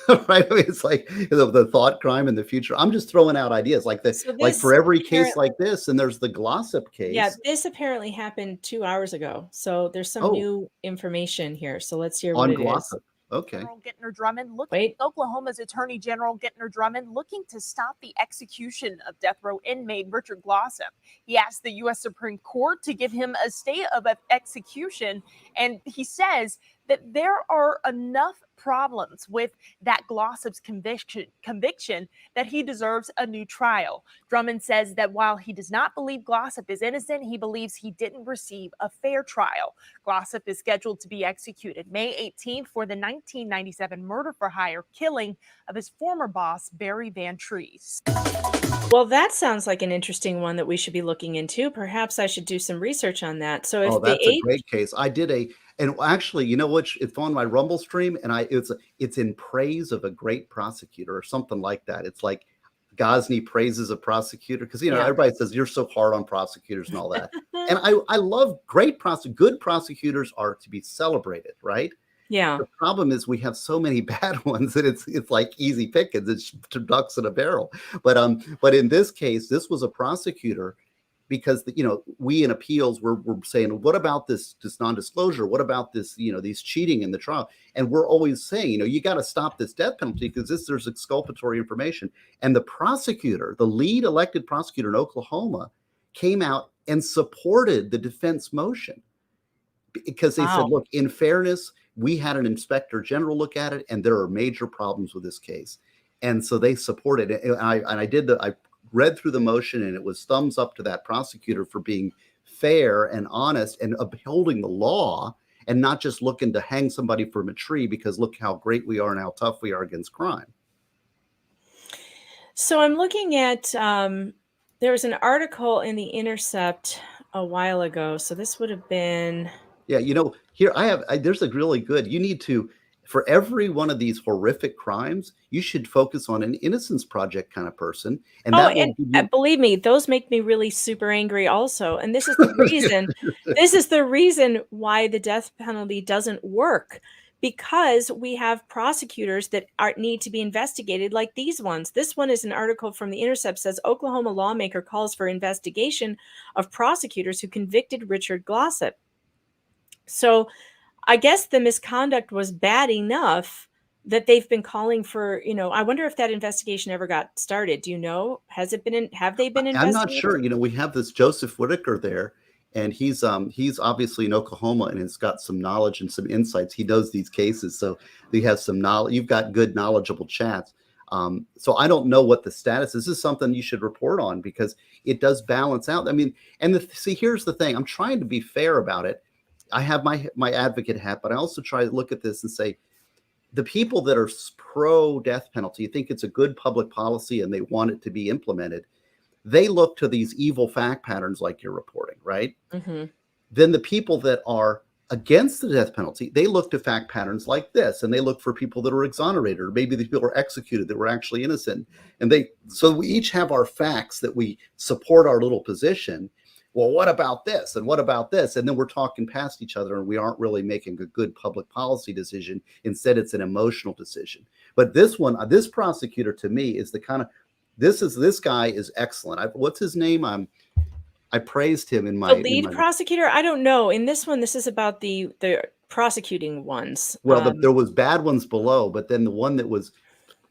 Right? I mean, it's like the thought crime in the future. I'm just throwing out ideas like this. Like for every case like this, and there's the Glossip case. Yeah, this apparently happened 2 hours ago. So there's some new information here. So let's hear what it Glossip. is. Okay. General Gittner Drummond Oklahoma's Attorney General Gittner Drummond looking to stop the execution of death row inmate Richard Glossip. He asked the U.S. Supreme Court to give him a stay of execution, and he says that there are enough problems with that Glossip's conviction that he deserves a new trial. Drummond says that while he does not believe Glossip is innocent, he believes he didn't receive a fair trial. Glossip is scheduled to be executed May 18th for the 1997 murder for hire killing of his former boss, Barry Van Treese. Well, that sounds like an interesting one that we should be looking into. Perhaps I should do some research on that. So if that's a great case. I did and actually, you know what? It's on my Rumble stream, and it's in praise of a great prosecutor or something like that. It's like Gosney praises a prosecutor because everybody says you're so hard on prosecutors and all that. And I love good prosecutors are to be celebrated, right? Yeah. The problem is we have so many bad ones that it's like easy pickings. It's ducks in a barrel. But in this case, this was a prosecutor. Because we in appeals we're saying, what about this non-disclosure? What about this these cheating in the trial? And we're always saying you got to stop this death penalty because there's exculpatory information. And the prosecutor, the lead elected prosecutor in Oklahoma, came out and supported the defense motion because they said, look, in fairness, we had an inspector general look at it, and there are major problems with this case, and so they supported it. And I read through the motion, and it was thumbs up to that prosecutor for being fair and honest and upholding the law and not just looking to hang somebody from a tree because look how great we are and how tough we are against crime. So I'm looking at, there was an article in The Intercept a while ago. So this would have been. Yeah, here there's a really good, you need to For every one of these horrific crimes, you should focus on an Innocence Project kind of person, and Oh, that will and give you. believe me, those make me really super angry also. And this is the reason why the death penalty doesn't work, because we have prosecutors that need to be investigated like these ones. This one is an article from The Intercept, says Oklahoma lawmaker calls for investigation of prosecutors who convicted Richard Glossip. So I guess the misconduct was bad enough that they've been calling for, I wonder if that investigation ever got started. Do you know? Have they been I'm not investigated? sure. We have this Joseph Whitaker there, and he's obviously in Oklahoma and has got some knowledge and some insights. He knows these cases, so he has some knowledge. You've got good, knowledgeable chats. So I don't know what the status is. This is something you should report on because it does balance out. I mean, and see, here's the thing. I'm trying to be fair about it. I have my advocate hat, but I also try to look at this and say, the people that are pro death penalty, think it's a good public policy and they want it to be implemented, they look to these evil fact patterns like you're reporting, right? Mm-hmm. Then the people that are against the death penalty, they look to fact patterns like this, and they look for people that are exonerated, or maybe the people were executed that were actually innocent. And so we each have our facts that we support our little position. Well, what about this? And what about this? And then we're talking past each other and we aren't really making a good public policy decision. Instead, it's an emotional decision. But this one, this prosecutor to me is the kind of, this guy is excellent. What's his name? I praised him in my The lead prosecutor? I don't know. In this one, this is about the prosecuting ones. Well, there was bad ones below, but then the one that was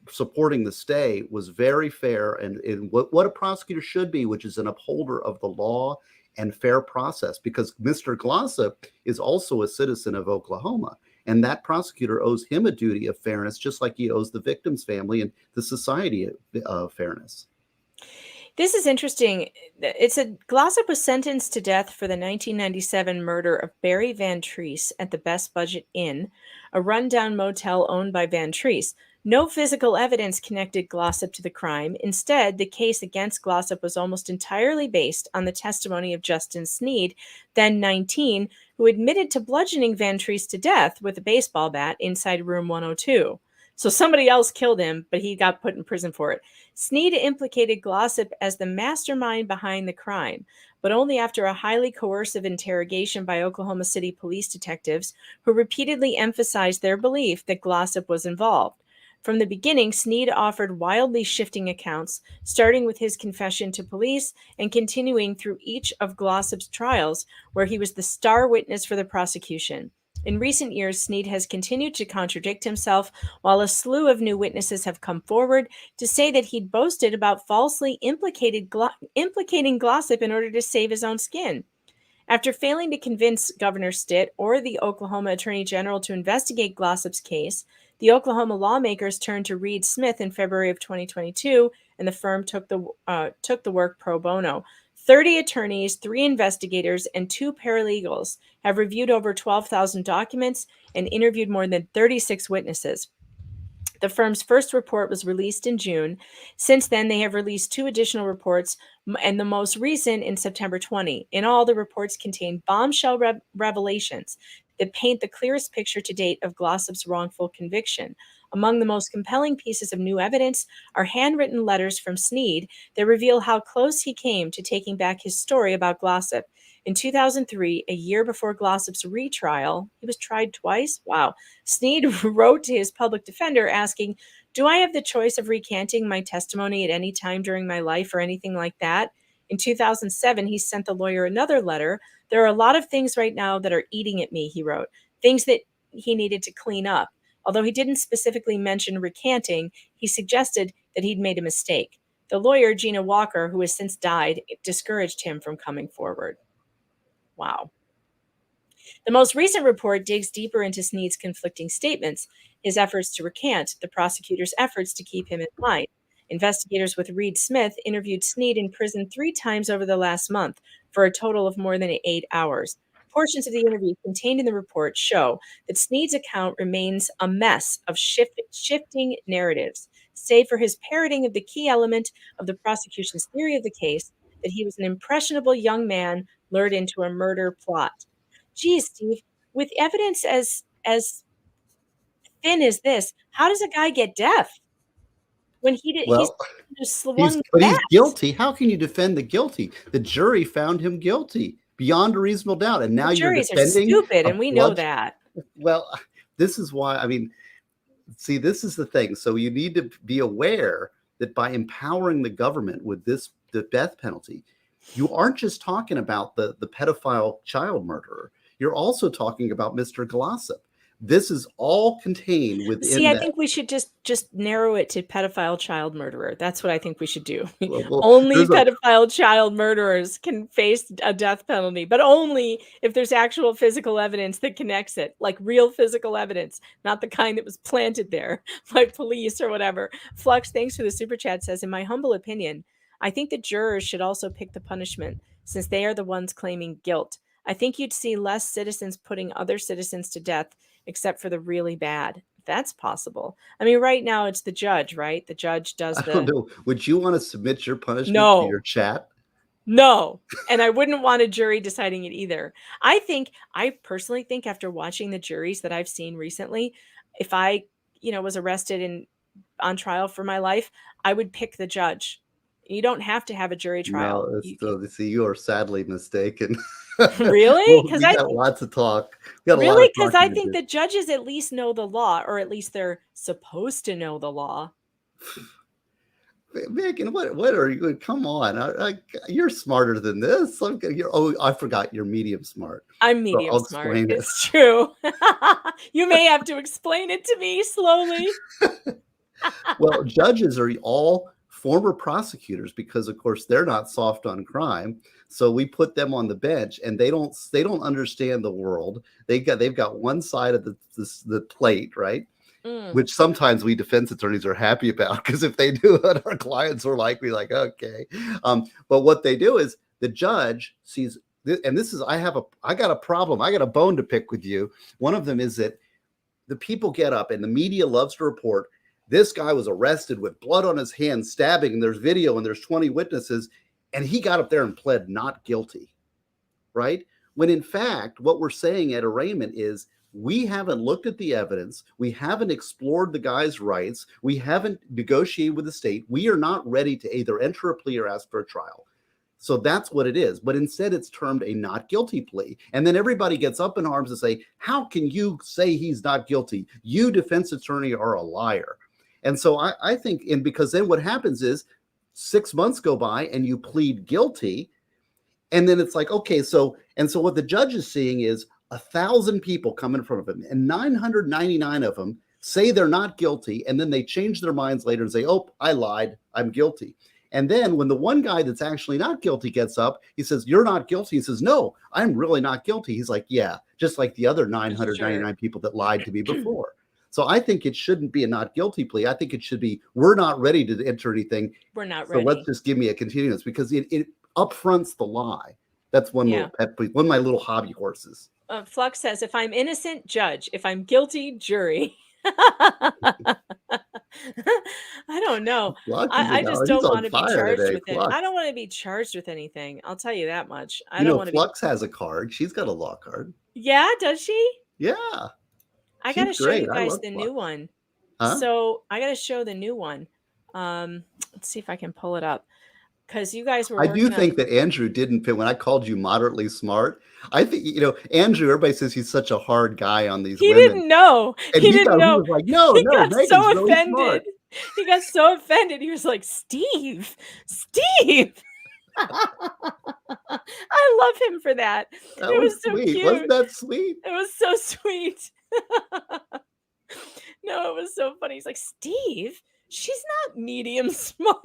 supporting the stay was very fair and what a prosecutor should be, which is an upholder of the law and fair process, because Mr. Glossip is also a citizen of Oklahoma, and that prosecutor owes him a duty of fairness, just like he owes the victim's family and the society of fairness. This is interesting. Glossip was sentenced to death for the 1997 murder of Barry Van Treese at the Best Budget Inn, a rundown motel owned by Van Treese. No physical evidence connected Glossip to the crime. Instead, the case against Glossip was almost entirely based on the testimony of Justin Sneed, then 19, who admitted to bludgeoning Van Treese to death with a baseball bat inside room 102. So somebody else killed him, but he got put in prison for it. Sneed implicated Glossip as the mastermind behind the crime, but only after a highly coercive interrogation by Oklahoma City police detectives who repeatedly emphasized their belief that Glossip was involved. From the beginning, Sneed offered wildly shifting accounts, starting with his confession to police and continuing through each of Glossip's trials, where he was the star witness for the prosecution. In recent years, Sneed has continued to contradict himself, while a slew of new witnesses have come forward to say that he'd boasted about falsely implicating Glossip in order to save his own skin. After failing to convince Governor Stitt or the Oklahoma Attorney General to investigate Glossip's case, the Oklahoma lawmakers turned to Reed Smith in February of 2022, and the firm took the work pro bono. 30 attorneys, 3 investigators, and 2 paralegals have reviewed over 12,000 documents and interviewed more than 36 witnesses. The firm's first report was released in June. Since then, they have released 2 additional reports, and the most recent in September 20. In all, the reports contain bombshell revelations that paint the clearest picture to date of Glossip's wrongful conviction. Among the most compelling pieces of new evidence are handwritten letters from Sneed that reveal how close he came to taking back his story about Glossip. In 2003, a year before Glossip's retrial, he was tried twice. Wow. Sneed wrote to his public defender asking, "Do I have the choice of recanting my testimony at any time during my life or anything like that?" In 2007, he sent the lawyer another letter. "There are a lot of things right now that are eating at me," he wrote, things that he needed to clean up. Although he didn't specifically mention recanting, he suggested that he'd made a mistake. The lawyer, Gina Walker, who has since died, discouraged him from coming forward. Wow. The most recent report digs deeper into Sneed's conflicting statements, his efforts to recant, the prosecutor's efforts to keep him in line. Investigators with Reed Smith interviewed Sneed in prison 3 times over the last month for a total of more than 8 hours. Portions of the interview contained in the report show that Sneed's account remains a mess of shifting narratives, save for his parroting of the key element of the prosecution's theory of the case, that he was an impressionable young man lured into a murder plot. Geez, Steve, with evidence as thin is this? How does a guy get death when he's Well, just swung but back? he's guilty. How can you defend the guilty? The jury found him guilty beyond a reasonable doubt, and now The you're juries are defending stupid, a and we know bludge- that. Well, this is why. I mean, see, this is the thing. So you need to be aware that by empowering the government with the death penalty, you aren't just talking about the pedophile child murderer. You're also talking about Mr. Glossip. This is all contained within See, I that. think we should just narrow it to pedophile child murderer. That's what I think we should do. Well, Only there's a- pedophile child murderers can face a death penalty, but only if there's actual physical evidence that connects it, like real physical evidence, not the kind that was planted there by police or whatever. Flux, thanks for the super chat, says, in my humble opinion, I think the jurors should also pick the punishment since they are the ones claiming guilt. I think you'd see less citizens putting other citizens to death except for the really bad. That's possible. I mean, right now it's the judge, right? The judge does I don't know. Would you want to submit your punishment to your chat? No. And I wouldn't want a jury deciding it either. I personally think after watching the juries that I've seen recently, if I, was arrested and on trial for my life, I would pick the judge. You don't have to have a jury trial. No, see, you are sadly mistaken. Really? Because we got lots of talk. Really? Because I think the judges at least know the law, or at least they're supposed to know the law. Megan, what are you? Come on, you're smarter than this. I forgot you're medium smart. I'm medium smart. It's true. You may have to explain it to me slowly. Well, judges are all former prosecutors because, of course, they're not soft on crime. So we put them on the bench, and they don't understand the world. They've got one side of the plate, right? Which sometimes we defense attorneys are happy about, because if they do it, our clients are likely like, okay. But what they do is the judge sees, and this is, I got a problem. I got a bone to pick with you. One of them is that the people get up, and the media loves to report, this guy was arrested with blood on his hands, stabbing, and there's video, and there's 20 witnesses, and he got up there and pled not guilty, right? When in fact, what we're saying at arraignment is, we haven't looked at the evidence. We haven't explored the guy's rights. We haven't negotiated with the state. We are not ready to either enter a plea or ask for a trial. So that's what it is. But instead, it's termed a not guilty plea. And then everybody gets up in arms and say, how can you say he's not guilty? You, defense attorney, are a liar. And so I think, and because then what happens is 6 months go by and you plead guilty. And then it's like, okay, so what the judge is seeing is 1,000 people come in front of him, and 999 of them say they're not guilty. And then they change their minds later and say, oh, I lied, I'm guilty. And then when the one guy that's actually not guilty gets up, he says, you're not guilty. He says, no, I'm really not guilty. He's like, yeah, just like the other 999 people that lied to me before. So I think it shouldn't be a not guilty plea. I think it should be, we're not ready to enter anything. We're not ready. So let's just give me a continuance, because it upfronts the lie. That's one little pet peeve, one of my little hobby horses. Flux says, if I'm innocent, judge. If I'm guilty, jury. I don't know. I just don't want to be charged with it. I don't want to be charged with anything. I'll tell you that much. I don't want to. Flux has a card. She's got a law card. Yeah, does she? Yeah. I got to show you guys the new one. Huh? So I got to show the new one. Let's see if I can pull it up. Because you guys were. I do think that Andrew didn't fit when I called you moderately smart. I think, Andrew, everybody says he's such a hard guy on these women. He didn't know. And he didn't know. He was like, no, Megan's so really offended. Smart. He got so offended. He was like, Steve. I love him for that. It was so sweet. cute. Wasn't that sweet? It was so sweet. No, it was so funny. He's like, Steve, she's not medium smart.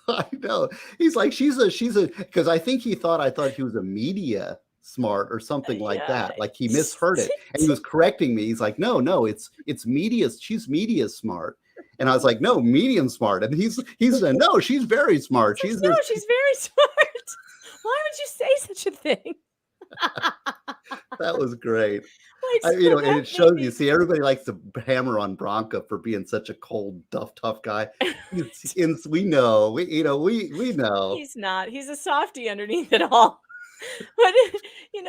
I know. He's like, she's a, because I think I thought he was a media smart or something like that. Like he misheard it. And he was correcting me. He's like, no, it's media. She's media smart. And I was like, no, medium smart. And he's saying, no, she's very smart. She's very smart. Why would you say such a thing? That was great. Like, and it shows you. See, everybody likes to hammer on Bronca for being such a cold, tough guy. We know. We know. He's not. He's a softie underneath it all. But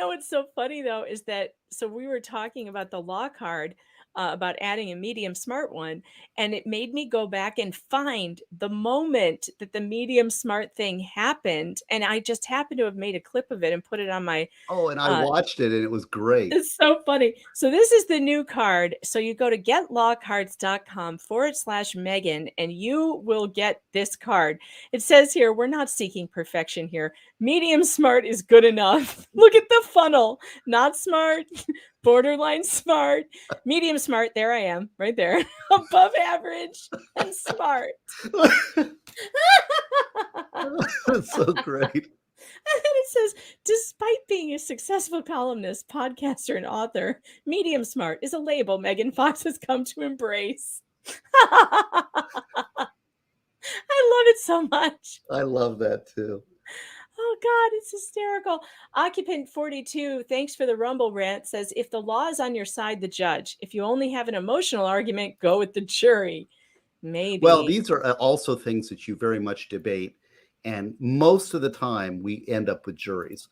what's so funny though is that we were talking about the law card. about adding a medium smart one, and it made me go back and find the moment that the medium smart thing happened, and I just happened to have made a clip of it and put it on my Oh, and I watched it, and it was great. it's so funny. So this is the new card. So you go to getlawcards.com/Megan, and you will get this card. It says here, we're not seeking perfection here. Medium smart is good enough. Look at the funnel. Not smart, borderline smart, medium smart. There I am, right there. Above average and smart. That's so great. And then it says, despite being a successful columnist, podcaster, and author, medium smart is a label Megan Fox has come to embrace. I love it so much. I love that too. Oh, God, it's hysterical. Occupant 42, thanks for the Rumble rant, says, if the law is on your side, the judge. If you only have an emotional argument, go with the jury. Maybe. Well, these are also things that you very much debate. And most of the time, we end up with juries.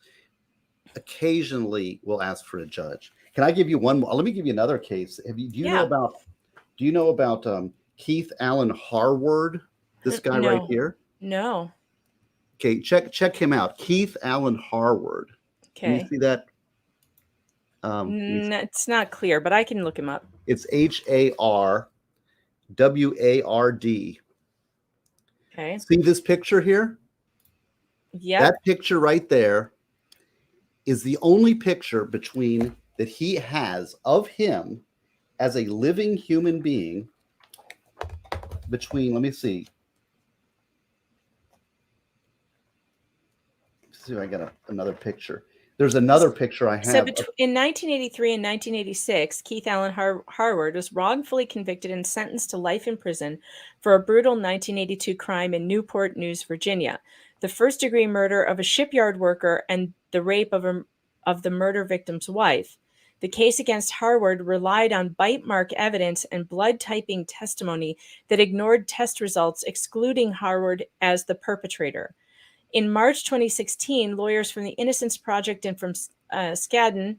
Occasionally, we'll ask for a judge. Can I give you one more? Let me give you another case. Do you know about Keith Allen Harward? This guy right here? No. Okay, check him out. Keith Allen Harward. Okay. Can you see that? It's not clear, but I can look him up. It's Harward. Okay. See this picture here? Yeah. That picture right there is the only picture that he has of him as a living human being let me see. Let's see if I got another picture. There's another picture I have. So in 1983 and 1986, Keith Allen Harward was wrongfully convicted and sentenced to life in prison for a brutal 1982 crime in Newport News, Virginia. The first-degree murder of a shipyard worker and the rape of the murder victim's wife. The case against Harward relied on bite mark evidence and blood typing testimony that ignored test results, excluding Harward as the perpetrator. In March 2016, lawyers from the Innocence Project and from Skadden,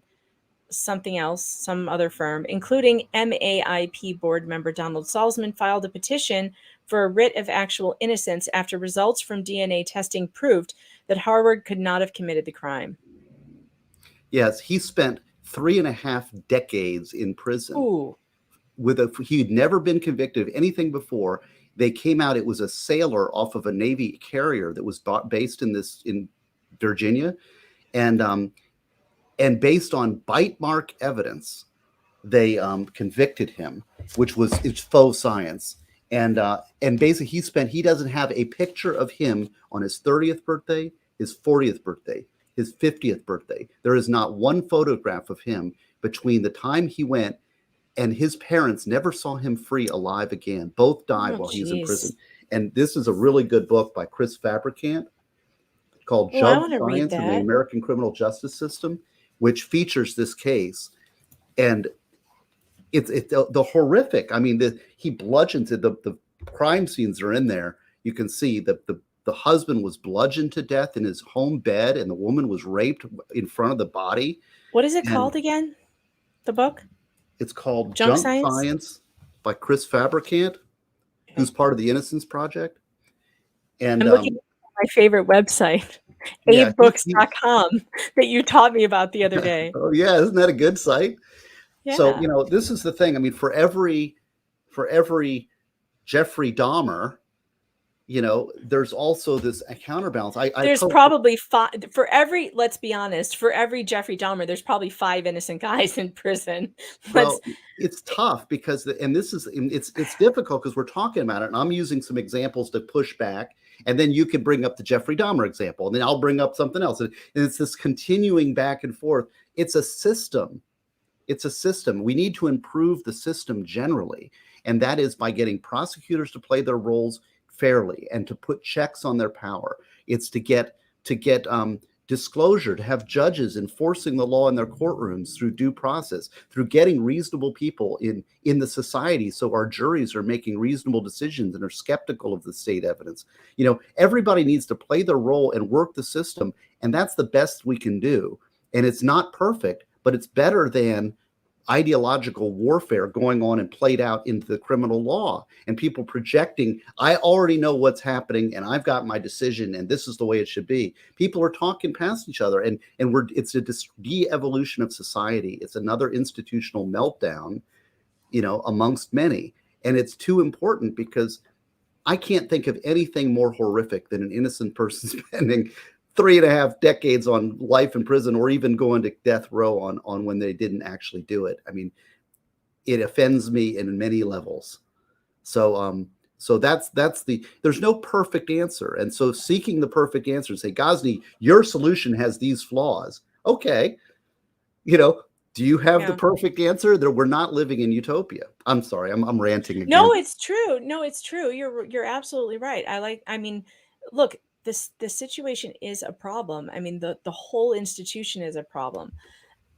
some other firm, including MAIP board member Donald Salzman, filed a petition for a writ of actual innocence after results from DNA testing proved that Harward could not have committed the crime. Yes, he spent 3.5 decades in prison. Ooh. He'd never been convicted of anything before. They came out, it was a sailor off of a Navy carrier that was based in Virginia. And based on bite mark evidence, they convicted him, it's faux science. And basically he doesn't have a picture of him on his 30th birthday, his 40th birthday, his 50th birthday. There is not one photograph of him between the time he went, and his parents never saw him free alive again. Both died while he was in prison. And this is a really good book by Chris Fabricant called Junk Science in the American Criminal Justice System, which features this case. And it's the horrific. I mean, he bludgeons it. The crime scenes are in there. You can see that the husband was bludgeoned to death in his home bed, and the woman was raped in front of the body. What is it called again? The book? It's called Junk Science by Chris Fabricant, who's part of the Innocence Project. And I'm looking at my favorite website, abebooks.com, that you taught me about the other day. Oh, yeah. Isn't that a good site? Yeah. So, this is the thing. I mean, for every Jeffrey Dahmer, there's also this counterbalance. There's probably five for every, let's be honest, for every Jeffrey Dahmer, there's probably 5 innocent guys in prison. Well, it's tough because, it's difficult because we're talking about it, and I'm using some examples to push back, and then you can bring up the Jeffrey Dahmer example, and then I'll bring up something else. And it's this continuing back and forth. It's a system. We need to improve the system generally, and that is by getting prosecutors to play their roles fairly and to put checks on their power. It's to get disclosure, to have judges enforcing the law in their courtrooms through due process, through getting reasonable people in the society so our juries are making reasonable decisions and are skeptical of the state evidence. Everybody needs to play their role and work the system, and that's the best we can do. And it's not perfect, but it's better than ideological warfare going on and played out into the criminal law, and people projecting, I already know what's happening and I've got my decision and this is the way it should be. People are talking past each other, and it's a de-evolution of society. It's another institutional meltdown, amongst many. And it's too important, because I can't think of anything more horrific than an innocent person spending 3.5 decades on life in prison, or even going to death row on when they didn't actually do it. I mean, it offends me in many levels. So that's there's no perfect answer. And so seeking the perfect answer, say, Gosney, your solution has these flaws. Okay. Do you have the perfect answer? We're not living in utopia. I'm sorry, I'm ranting again. No, it's true. No, it's true. You're absolutely right. Look, the situation is a problem. I mean, the whole institution is a problem.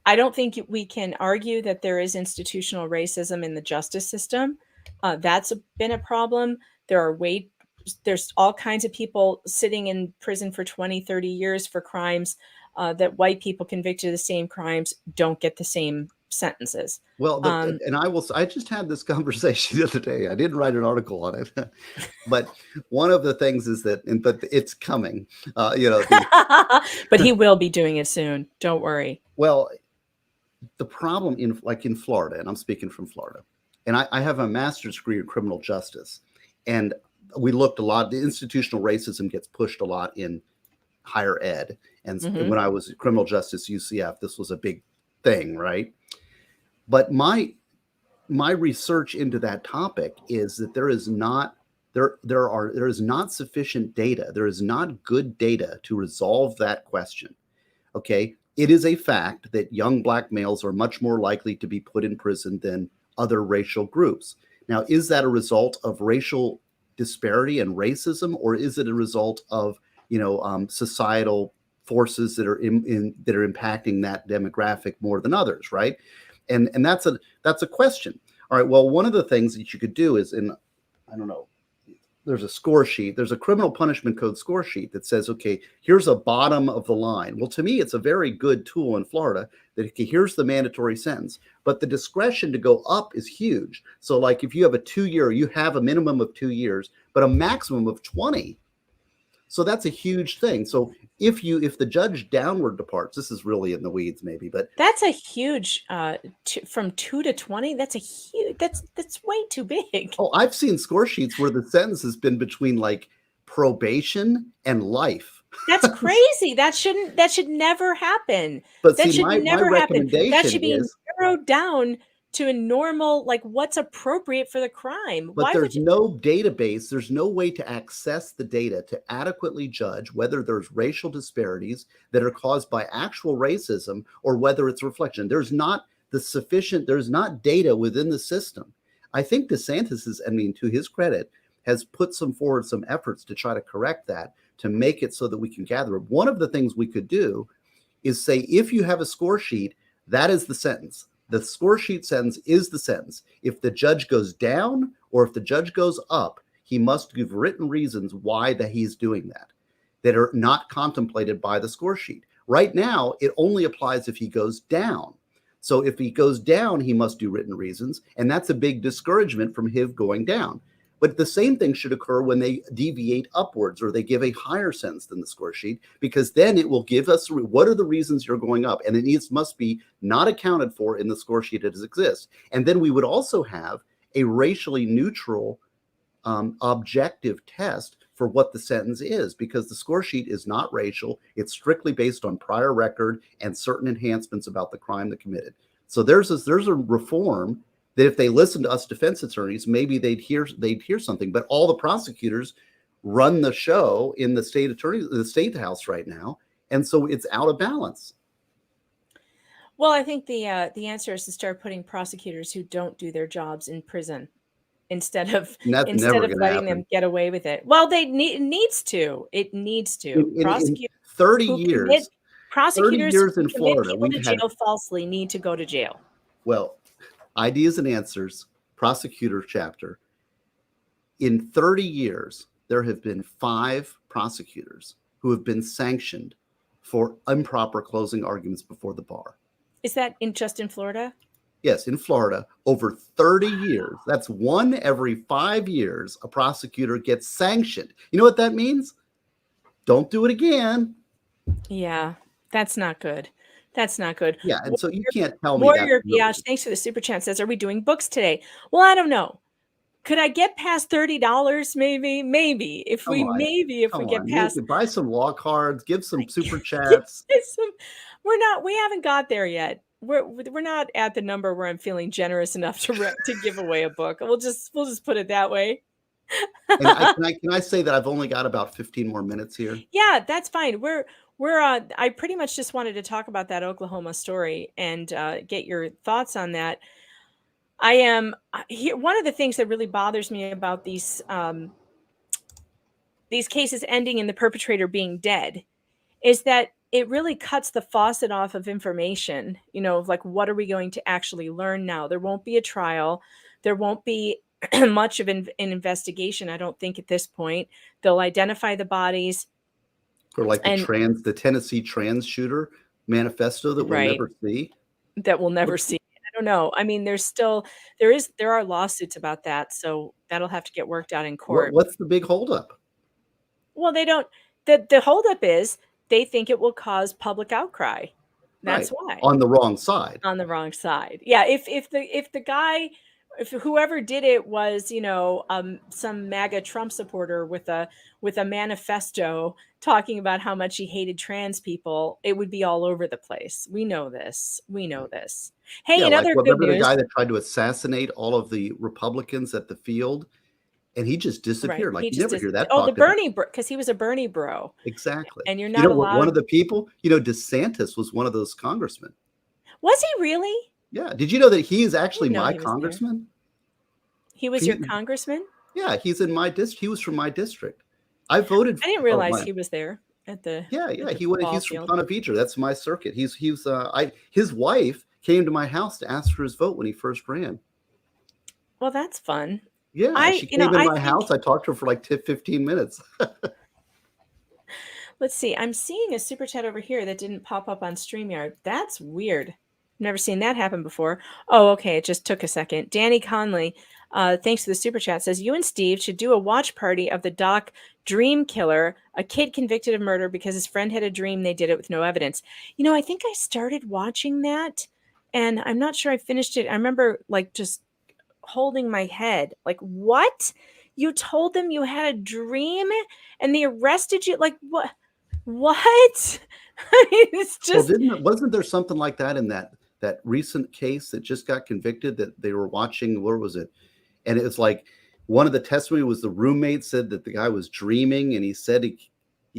I don't think we can argue that there is institutional racism in the justice system. That's been a problem. There's all kinds of people sitting in prison for 20, 30 years for crimes that white people convicted of the same crimes don't get the same sentences. Well, I just had this conversation the other day. I didn't write an article on it, but one of the things is but it's coming, but he will be doing it soon. Don't worry. Well, the problem in Florida, and I'm speaking from Florida, and I have a master's degree in criminal justice, and we looked a lot. The institutional racism gets pushed a lot in higher ed, and when I was criminal justice UCF, this was a big thing, right? But my research into that topic is that there is not sufficient data. There is not good data to resolve that question. Okay, it is a fact that young Black males are much more likely to be put in prison than other racial groups. Now, is that a result of racial disparity and racism, or is it a result of societal forces that are that are impacting that demographic more than others, right? And that's a question. All right. Well, one of the things that you could do is, there's a score sheet. There's a criminal punishment code score sheet that says, okay, here's a bottom of the line. Well, to me, it's a very good tool in Florida that, okay, here's the mandatory sentence, but the discretion to go up is huge. So like if you have a 2-year, you have a minimum of 2 years, but a maximum of 20. So that's a huge thing. So if the judge downward departs, this is really in the weeds maybe, but that's a huge from 2 to 20. That's a huge. That's way too big. Oh, I've seen score sheets where the sentence has been between like probation and life. That's crazy. That should never happen. But that see, should never happen. That should be narrowed down to a normal, like what's appropriate for the crime. But there's no database. There's no way to access the data to adequately judge whether there's racial disparities that are caused by actual racism or whether it's reflection. There's not data within the system. I think DeSantis to his credit, has put forward some efforts to try to correct that, to make it so that we can gather it. One of the things we could do is say, if you have a score sheet, that is the sentence. The score sheet sentence is the sentence. If the judge goes down or if the judge goes up, he must give written reasons why that he's doing that are not contemplated by the score sheet. Right now, it only applies if he goes down. So if he goes down, he must do written reasons, and that's a big discouragement from him going down. But the same thing should occur when they deviate upwards or they give a higher sentence than the score sheet, because then it will give us what are the reasons you're going up, and it must be not accounted for in the score sheet as it exists. And then we would also have a racially neutral objective test for what the sentence is, because the score sheet is not racial. It's strictly based on prior record and certain enhancements about the crime that committed. So there's a reform that if they listen to us defense attorneys, maybe they'd hear something. But all the prosecutors run the show in the state house right now, and so it's out of balance. Well, I think the answer is to start putting prosecutors who don't do their jobs in prison instead of letting them get away with it. Well, it needs to. In 30 years. Prosecutors 30 years in who Florida, commit people to jail falsely need to go to jail. Well, Ideas and Answers, prosecutor chapter. In 30 years, there have been 5 prosecutors who have been sanctioned for improper closing arguments before the bar. Is that just in Florida? Yes, in Florida, over 30 years. That's 1 every 5 years, a prosecutor gets sanctioned. You know what that means? Don't do it again. Yeah, that's not good. That's not good. Yeah, and so you can't tell me that. Warrior Biash, thanks for the super chat, says, are we doing books today? Well, I don't know. Could I get past $30? Maybe. If Come we on. get past You buy some law cards, give some super get chats. some, we haven't got there yet. We're not at the number where I'm feeling generous enough to give away a book. We'll just put it that way. And can I say that I've only got about 15 more minutes here? Yeah, that's fine. I pretty much just wanted to talk about that Oklahoma story and get your thoughts on that. I am here. One of the things that really bothers me about these cases ending in the perpetrator being dead is that it really cuts the faucet off of information, like what are we going to actually learn now? There won't be a trial. There won't be much of an investigation, I don't think, at this point. They'll identify the bodies. Or like the Tennessee trans shooter manifesto that we'll never see. That we'll never see. I don't know. I mean, there are lawsuits about that, so that'll have to get worked out in court. What's the big holdup? Well, they don't. The holdup is they think it will cause public outcry. That's why. On the wrong side. On the wrong side. Yeah. If whoever did it was, some MAGA Trump supporter with a manifesto talking about how much he hated trans people, it would be all over the place. We know this. Hey, another good remember news. The guy that tried to assassinate all of the Republicans at the field, and he just disappeared. Right. You never hear that. Oh, the Bernie, because he was a Bernie bro. Exactly. And you're not allowed. One of the people, DeSantis was one of those congressmen. Was he really? Yeah. Did you know that he is actually my congressman? He was your congressman? Yeah, he's in my district. He was from my district. I voted. I didn't realize he was there at the. Yeah. He's from Ponte Vedra. That's my circuit. His wife came to my house to ask for his vote when he first ran. Well, that's fun. Yeah, she came in my house. I talked to her for like 15 minutes. Let's see. I'm seeing a super chat over here that didn't pop up on StreamYard. That's weird. Never seen that happen before. Oh, okay. It just took a second. Danny Conley, thanks for the super chat, says, you and Steve should do a watch party of the doc Dream Killer, a kid convicted of murder because his friend had a dream. They did it with no evidence. I think I started watching that and I'm not sure I finished it. I remember just holding my head. Like, what? You told them you had a dream and they arrested you? Like, what? I mean, it's just. Well, wasn't there something like that in that recent case that just got convicted that they were watching? Where was it? And it was like one of the testimony was the roommate said that the guy was dreaming and he said he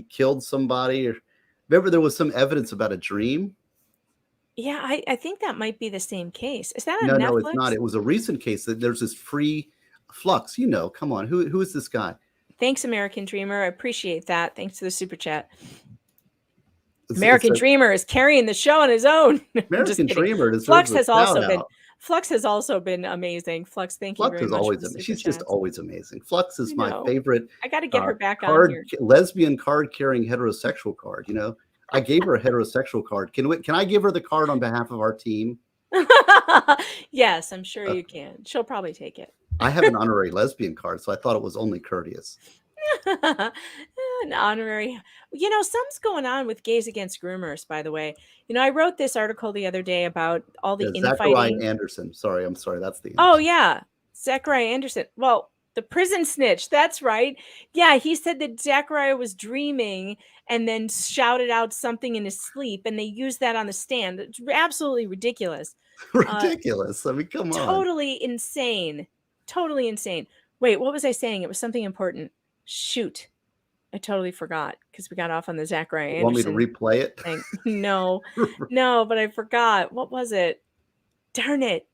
killed somebody. Or remember there was some evidence about a dream. Yeah, I think that might be the same case. Is that on Netflix? No, it's not. It was a recent case that there's this free Flux. Come on. Who is this guy? Thanks, American Dreamer. I appreciate that. Thanks for the super chat. American Dreamer is carrying the show on his own. American Dreamer deserves Flux has also been amazing. Flux, thank you very much. She's just always amazing. Flux is my favorite. I got to get her back on here. Lesbian card carrying heterosexual card. I gave her a heterosexual card. Can I give her the card on behalf of our team? Yes, I'm sure you can. She'll probably take it. I have an honorary lesbian card, so I thought it was only courteous. An honorary. Something's going on with gays against groomers, by the way. I wrote this article the other day about all the infighting. Zachariah Anderson. I'm sorry. That's the. Oh, yeah. Zachariah Anderson. Well, the prison snitch. That's right. Yeah, he said that Zachariah was dreaming and then shouted out something in his sleep, and they used that on the stand. It's absolutely ridiculous. Ridiculous. I mean, come on. Totally insane. Wait, what was I saying? It was something important. Shoot. I totally forgot because we got off on the Zachariah Anderson. Want me to replay it? Thing. No, but I forgot. What was it? Darn it.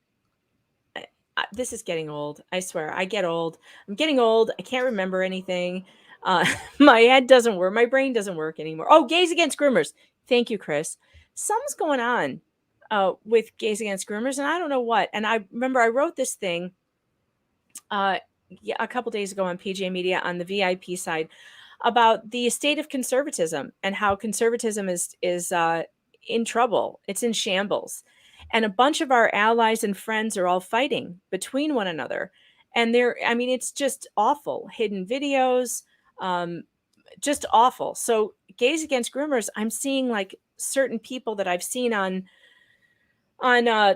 This is getting old. I swear. I get old. I'm getting old. I can't remember anything. My head doesn't work. My brain doesn't work anymore. Oh, gays against groomers. Thank you, Chris. Something's going on with gays against groomers, and I don't know what. And I remember I wrote this thing a couple days ago on PJ Media on the VIP side about the state of conservatism and how conservatism is in trouble. It's in shambles. And a bunch of our allies and friends are all fighting between one another. And it's just awful. Hidden videos, just awful. So Gays Against Groomers, I'm seeing like certain people that I've seen on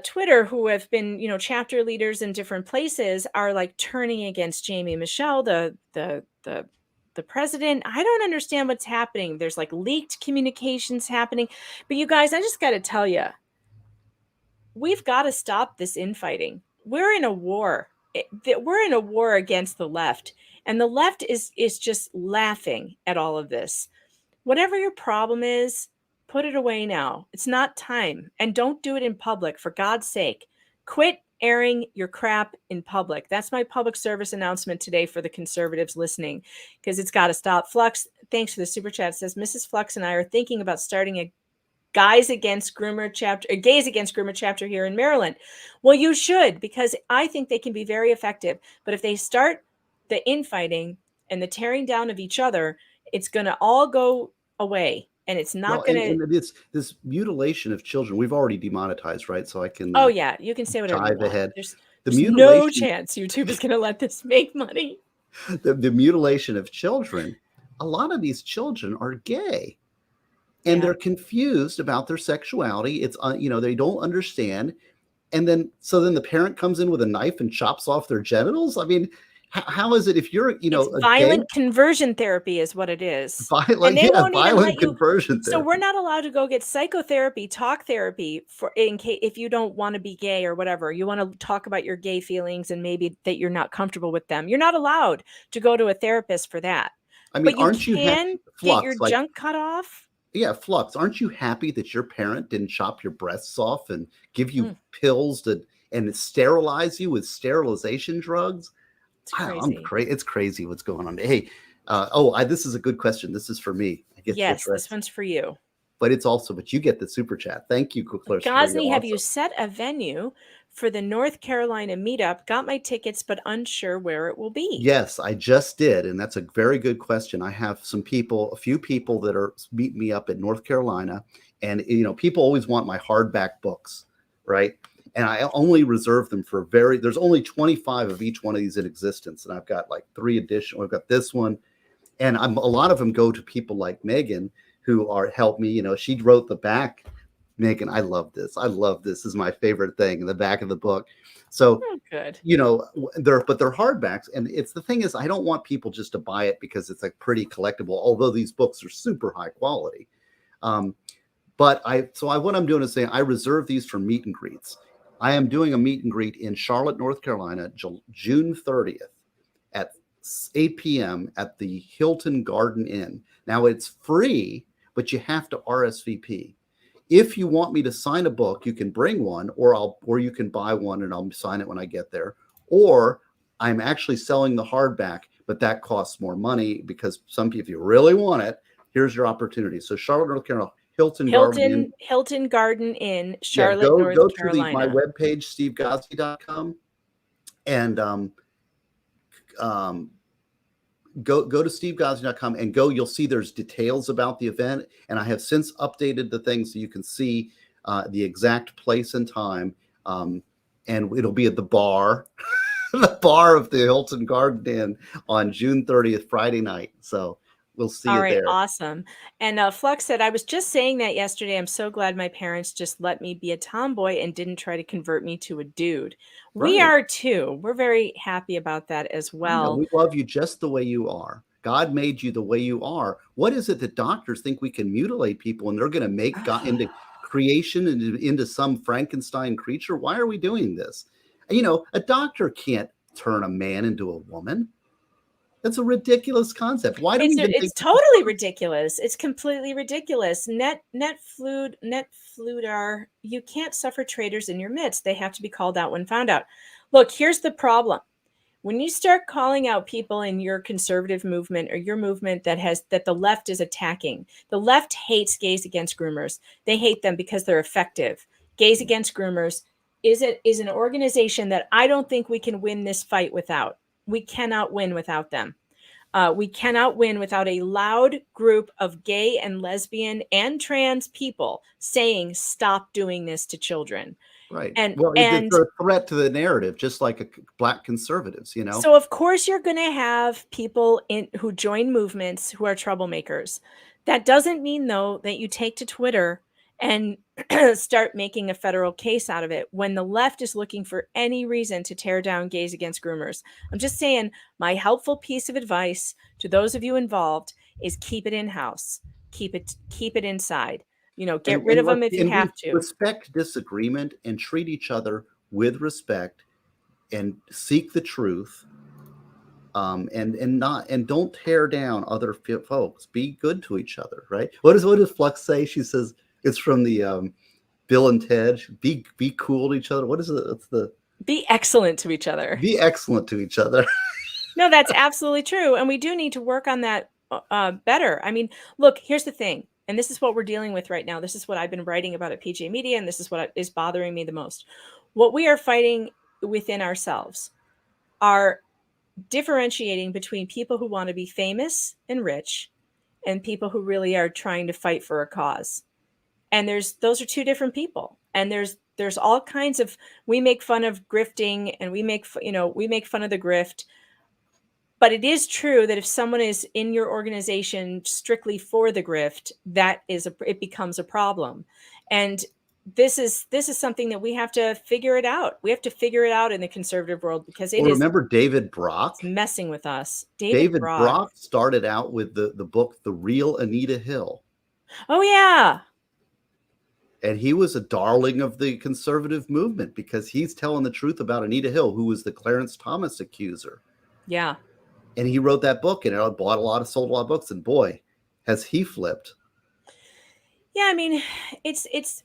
Twitter who have been, chapter leaders in different places are like turning against Jamie Michelle, the president. I don't understand what's happening. There's like leaked communications happening. But you guys, I just got to tell you, we've got to stop this infighting. We're in a war. We're in a war against the left. And the left is just laughing at all of this. Whatever your problem is, put it away now. It's not time. And don't do it in public, for God's sake. Quit airing your crap in public. That's my public service announcement today for the conservatives listening, because it's got to stop. Flux, thanks for the super chat, says Mrs. Flux and I are thinking about starting a Gays Against Groomer chapter here in Maryland. Well, you should, because I think they can be very effective. But if they start the infighting and the tearing down of each other, it's going to all go away. And it's not going to. And this mutilation of children, we've already demonetized, right? So I can. Oh, yeah. You can say whatever you want. Ahead. There's no chance YouTube is going to let this make money. The mutilation of children. A lot of these children are gay. And they're confused about their sexuality. It's, they don't understand. And then the parent comes in with a knife and chops off their genitals. I mean, how is it if you're, it's violent conversion therapy is what it is. Violent conversion therapy. So we're not allowed to go get psychotherapy, talk therapy if you don't want to be gay or whatever. You want to talk about your gay feelings and maybe that you're not comfortable with them. You're not allowed to go to a therapist for that. I mean, but you can get your junk cut off. Yeah, Flux, aren't you happy that your parent didn't chop your breasts off and give you pills and sterilize you with sterilization drugs? It's crazy what's going on. Hey, this is a good question. This is for me. Yes, this one's for you. But you get the super chat. Thank you, Clarissa. Gosney, have you set a venue for the North Carolina meetup? Got my tickets, but unsure where it will be. Yes, I just did. And that's a very good question. I have a few people that are meeting me up in North Carolina. And, people always want my hardback books, right? And I only reserve them for there's only 25 of each one of these in existence. And I've got like 3 additional. I've got this one. And a lot of them go to people like Megan, who help me. She wrote the back. Megan, I love this. This is my favorite thing in the back of the book. So, good. They're hardbacks. And the thing is, I don't want people just to buy it because it's like pretty collectible, although these books are super high quality. What I'm doing is saying I reserve these for meet and greets. I am doing a meet and greet in Charlotte, North Carolina, June 30th at 8 p.m. at the Hilton Garden Inn. Now it's free, but you have to RSVP. If you want me to sign a book, you can bring one, or you can buy one and I'll sign it when I get there. Or I'm actually selling the hardback, but that costs more money because if you really want it, here's your opportunity. So Charlotte, North Carolina, Hilton Garden Inn, Charlotte, North Carolina. Go to my webpage, stevegosney.com, and go to stevegosney.com and you'll see there's details about the event. And I have since updated the thing so you can see the exact place and time. And it'll be at the bar, the bar of the Hilton Garden Inn on June 30th, Friday night. So we'll see you there. All right, awesome. And Flux said, I was just saying that yesterday. I'm so glad my parents just let me be a tomboy and didn't try to convert me to a dude. Right. We are too. We're very happy about that as well. We love you just the way you are. God made you the way you are. What is it that doctors think we can mutilate people and they're going to make God into creation and into some Frankenstein creature? Why are we doing this? A doctor can't turn a man into a woman. That's a ridiculous concept. Why do we even think it's totally ridiculous? It's completely ridiculous. Netfludar, you can't suffer traitors in your midst. They have to be called out when found out. Look, here's the problem. When you start calling out people in your conservative movement or your movement that the left is attacking, the left hates Gays Against Groomers. They hate them because they're effective. Gays Against Groomers is an organization that I don't think we can win this fight without. We cannot win without them. We cannot win without a loud group of gay and lesbian and trans people saying, stop doing this to children. Right. And Well, and it's a threat to the narrative, just like black conservatives, you know? so of course you're going to have people who join movements who are troublemakers. That doesn't mean though that you take to Twitter and start making a federal case out of it when the left is looking for any reason to tear down gays against groomers. I'm just saying, my helpful piece of advice to those of you involved is keep it in-house. Keep it inside. You know, get rid of them if you have to. Respect disagreement and treat each other with respect and seek the truth. And don't tear down other folks. Be good to each other, right? What does Flux say? She says it's from the Bill and Ted. Be cool to each other. What is it? It's the be excellent to each other. Be excellent to each other. No, that's absolutely true, and we do need to work on that better. I mean, look, here's the thing, and this is what we're dealing with right now. This is what I've been writing about at PJ Media, and this is what is bothering me the most. What we are fighting within ourselves are differentiating between people who want to be famous and rich and people who really are trying to fight for a cause. And those are two different people. And there's all kinds of, we make fun of grifting and we make fun of the grift. But it is true that if someone is in your organization strictly for the grift, it becomes a problem. And this is something that we have to figure it out. We have to figure it out in the conservative world because remember David Brock? It's messing with us. David Brock started out with the book, The Real Anita Hill. Oh, yeah. And he was a darling of the conservative movement because he's telling the truth about Anita Hill, who was the Clarence Thomas accuser. Yeah. And he wrote that book and it sold a lot of books. And boy, has he flipped. Yeah, I mean,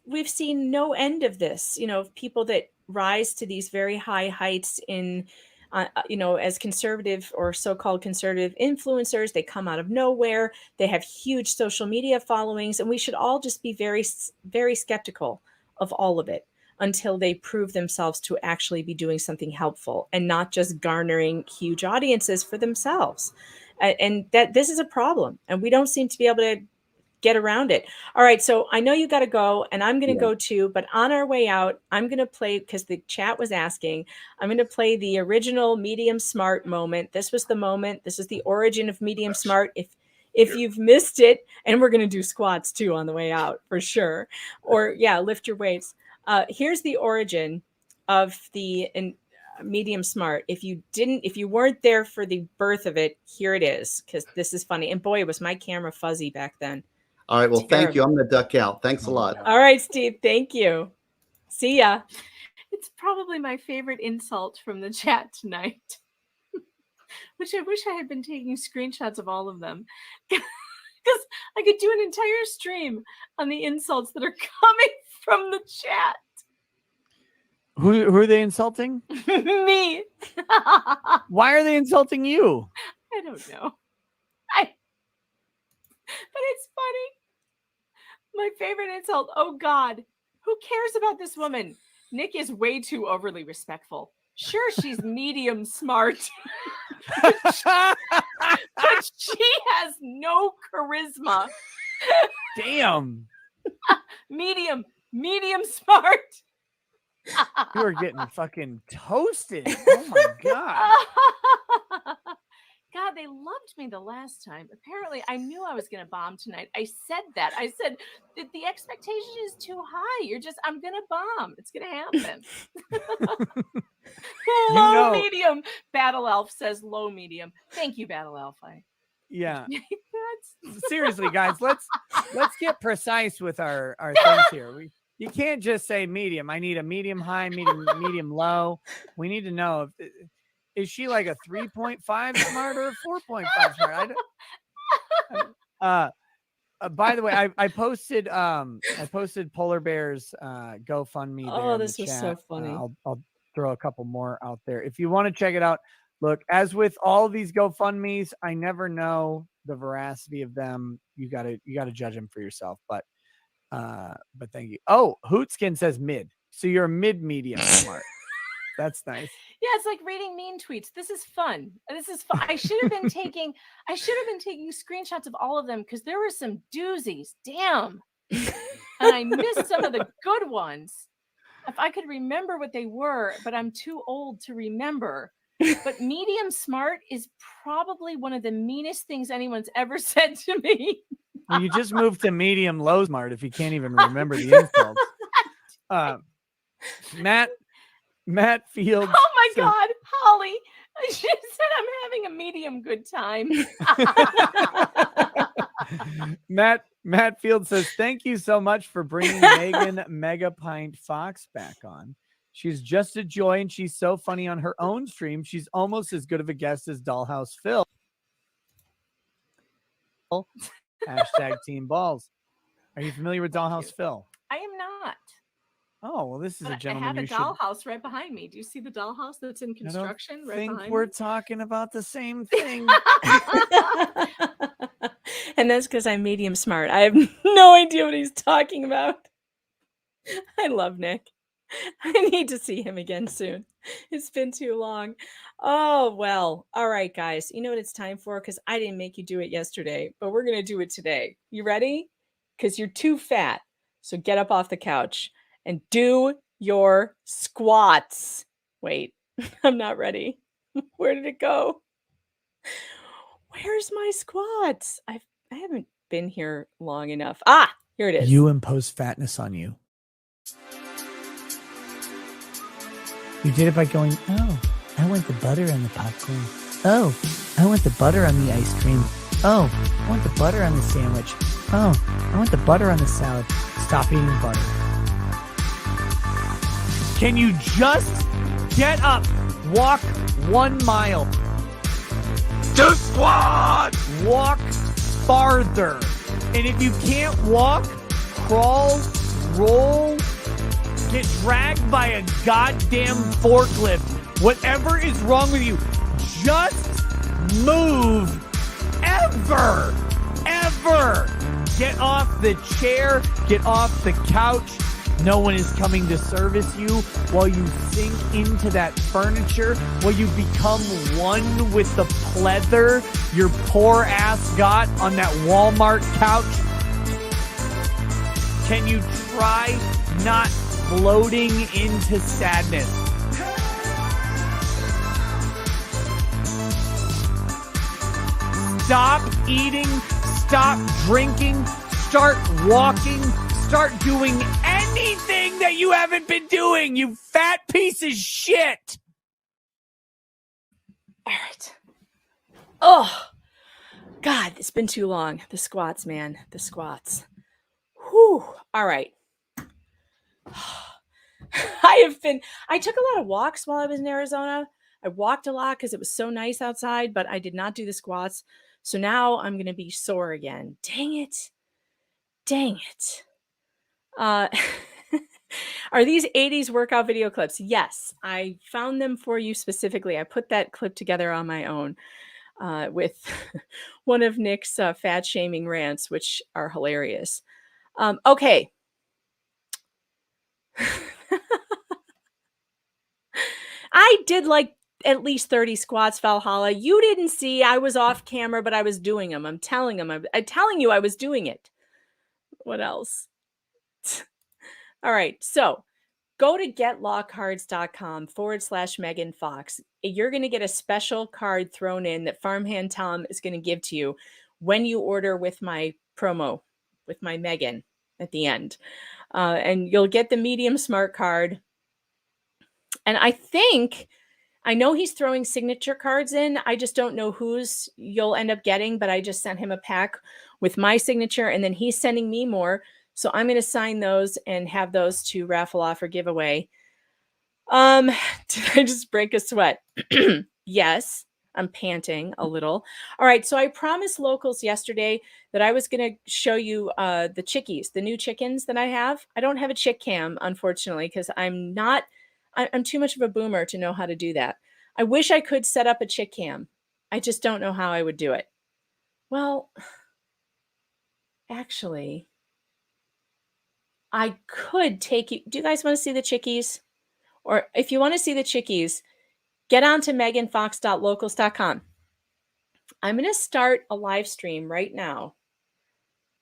we've seen no end of this, people that rise to these very high heights in, as conservative or so-called conservative influencers. They come out of nowhere. They have huge social media followings, and we should all just be very, very skeptical of all of it until they prove themselves to actually be doing something helpful and not just garnering huge audiences for themselves. And that this is a problem, and we don't seem to be able to get around it. All right. So I know you got to go and I'm going to go too, but on our way out, I'm going to play, because the chat was asking, I'm going to play the original Medium Smart moment. This was the moment. This is the origin of Medium Smart. If you've missed it, and we're going to do squats too on the way out for sure. Or lift your weights. Here's the origin of the Medium Smart. If you weren't there for the birth of it, here it is, because this is funny. And boy, was my camera fuzzy back then. All right. Well, thank you. I'm going to duck out. Thanks a lot. All right, Steve. Thank you. See ya. It's probably my favorite insult from the chat tonight, which I wish I had been taking screenshots of all of them, because I could do an entire stream on the insults that are coming from the chat. Who are they insulting? Me. Why are they insulting you? I don't know. But it's funny. My favorite insult. Oh, God. Who cares about this woman? Nick is way too overly respectful. Sure, she's medium smart. but she has no charisma. Damn. Medium smart. You are getting fucking toasted. Oh, my God. God, they loved me the last time. Apparently, I knew I was going to bomb tonight. I said that. I said that the expectation is too high. I'm going to bomb. It's going to happen. Low medium. Battle Elf says low medium. Thank you, Battle Elf. Yeah. Seriously, guys, let's get precise with our things here. You can't just say medium. I need a medium high, medium low. We need to know is she like a 3.5 smart or a 4.5 smart? By the way, I posted Polar Bear's GoFundMe. Oh, this was so funny. I'll throw a couple more out there if you want to check it out. Look, as with all of these GoFundMes, I never know the veracity of them. You gotta judge them for yourself. But thank you. Oh, Hootskin says mid, so you're a medium smart. That's nice. Yeah, it's like reading mean tweets. This is fun. I should have been taking screenshots of all of them because there were some doozies. Damn. And I missed some of the good ones. if I could remember what they were, but I'm too old to remember. But medium smart is probably one of the meanest things anyone's ever said to me. Well, you just moved to medium low smart if you can't even remember the insults. Matt Fields. Oh my God, Holly. She said I'm having a medium good time. Matt Field says, thank you so much for bringing Megan Megapint Fox back on. She's just a joy, and she's so funny on her own stream. She's almost as good of a guest as Dollhouse Phil. Hashtag Team Balls. Are you familiar with Dollhouse Phil? I am not. Oh, well, this is a gentleman. I have a dollhouse right behind me. Do you see the dollhouse that's in construction right behind me? I think we're talking about the same thing. And that's because I'm medium smart. I have no idea what he's talking about. I love Nick. I need to see him again soon. It's been too long. Oh, well. All right, guys. You know what it's time for? Because I didn't make you do it yesterday, but we're going to do it today. You ready? Because you're too fat. So get up off the couch and do your squats. Wait, I'm not ready. Where did it go? Where's my squats? I haven't been here long enough. Ah, here it is. You impose fatness on you. You did it by going, oh, I want the butter on the popcorn. Oh, I want the butter on the ice cream. Oh, I want the butter on the sandwich. Oh, I want the butter on the salad. Stop eating butter. Can you just get up, walk 1 mile? Do squat! Walk farther. And if you can't walk, crawl, roll, get dragged by a goddamn forklift. Whatever is wrong with you, just move. Ever. Get off the chair. Get off the couch. No one is coming to service you while you sink into that furniture, while you become one with the pleather your poor ass got on that Walmart couch. Can you try not floating into sadness? Stop eating, stop drinking, start walking, start doing anything that you haven't been doing, you fat piece of shit. All right. Oh, God, it's been too long. The squats, man. The squats. Whew. All right. I took a lot of walks while I was in Arizona. I walked a lot because it was so nice outside, but I did not do the squats. So now I'm going to be sore again. Dang it. Are these 80s workout video clips? Yes, I found them for you specifically. I put that clip together on my own with one of Nick's fat shaming rants, which are hilarious. Okay. I did like at least 30 squats, Valhalla. You didn't see. I was off camera, but I was doing them. I'm telling you I was doing it. What else? All right. So go to getlawcards.com/Megan Fox. You're going to get a special card thrown in that Farmhand Tom is going to give to you when you order with my promo, with my Megan at the end. And you'll get the medium smart card. And I know he's throwing signature cards in. I just don't know whose you'll end up getting, but I just sent him a pack with my signature, and then he's sending me more. So I'm going to sign those and have those to raffle off or give away. Did I just break a sweat? Yes, I'm panting a little. All right. So I promised locals yesterday that I was going to show you the chickies, the new chickens that I have. I don't have a chick cam, unfortunately, because I'm too much of a boomer to know how to do that. I wish I could set up a chick cam. I just don't know how I would do it. Well, actually, I could take you. Do you guys want to see the chickies? Or if you want to see the chickies, get on to meganfox.locals.com. I'm going to start a live stream right now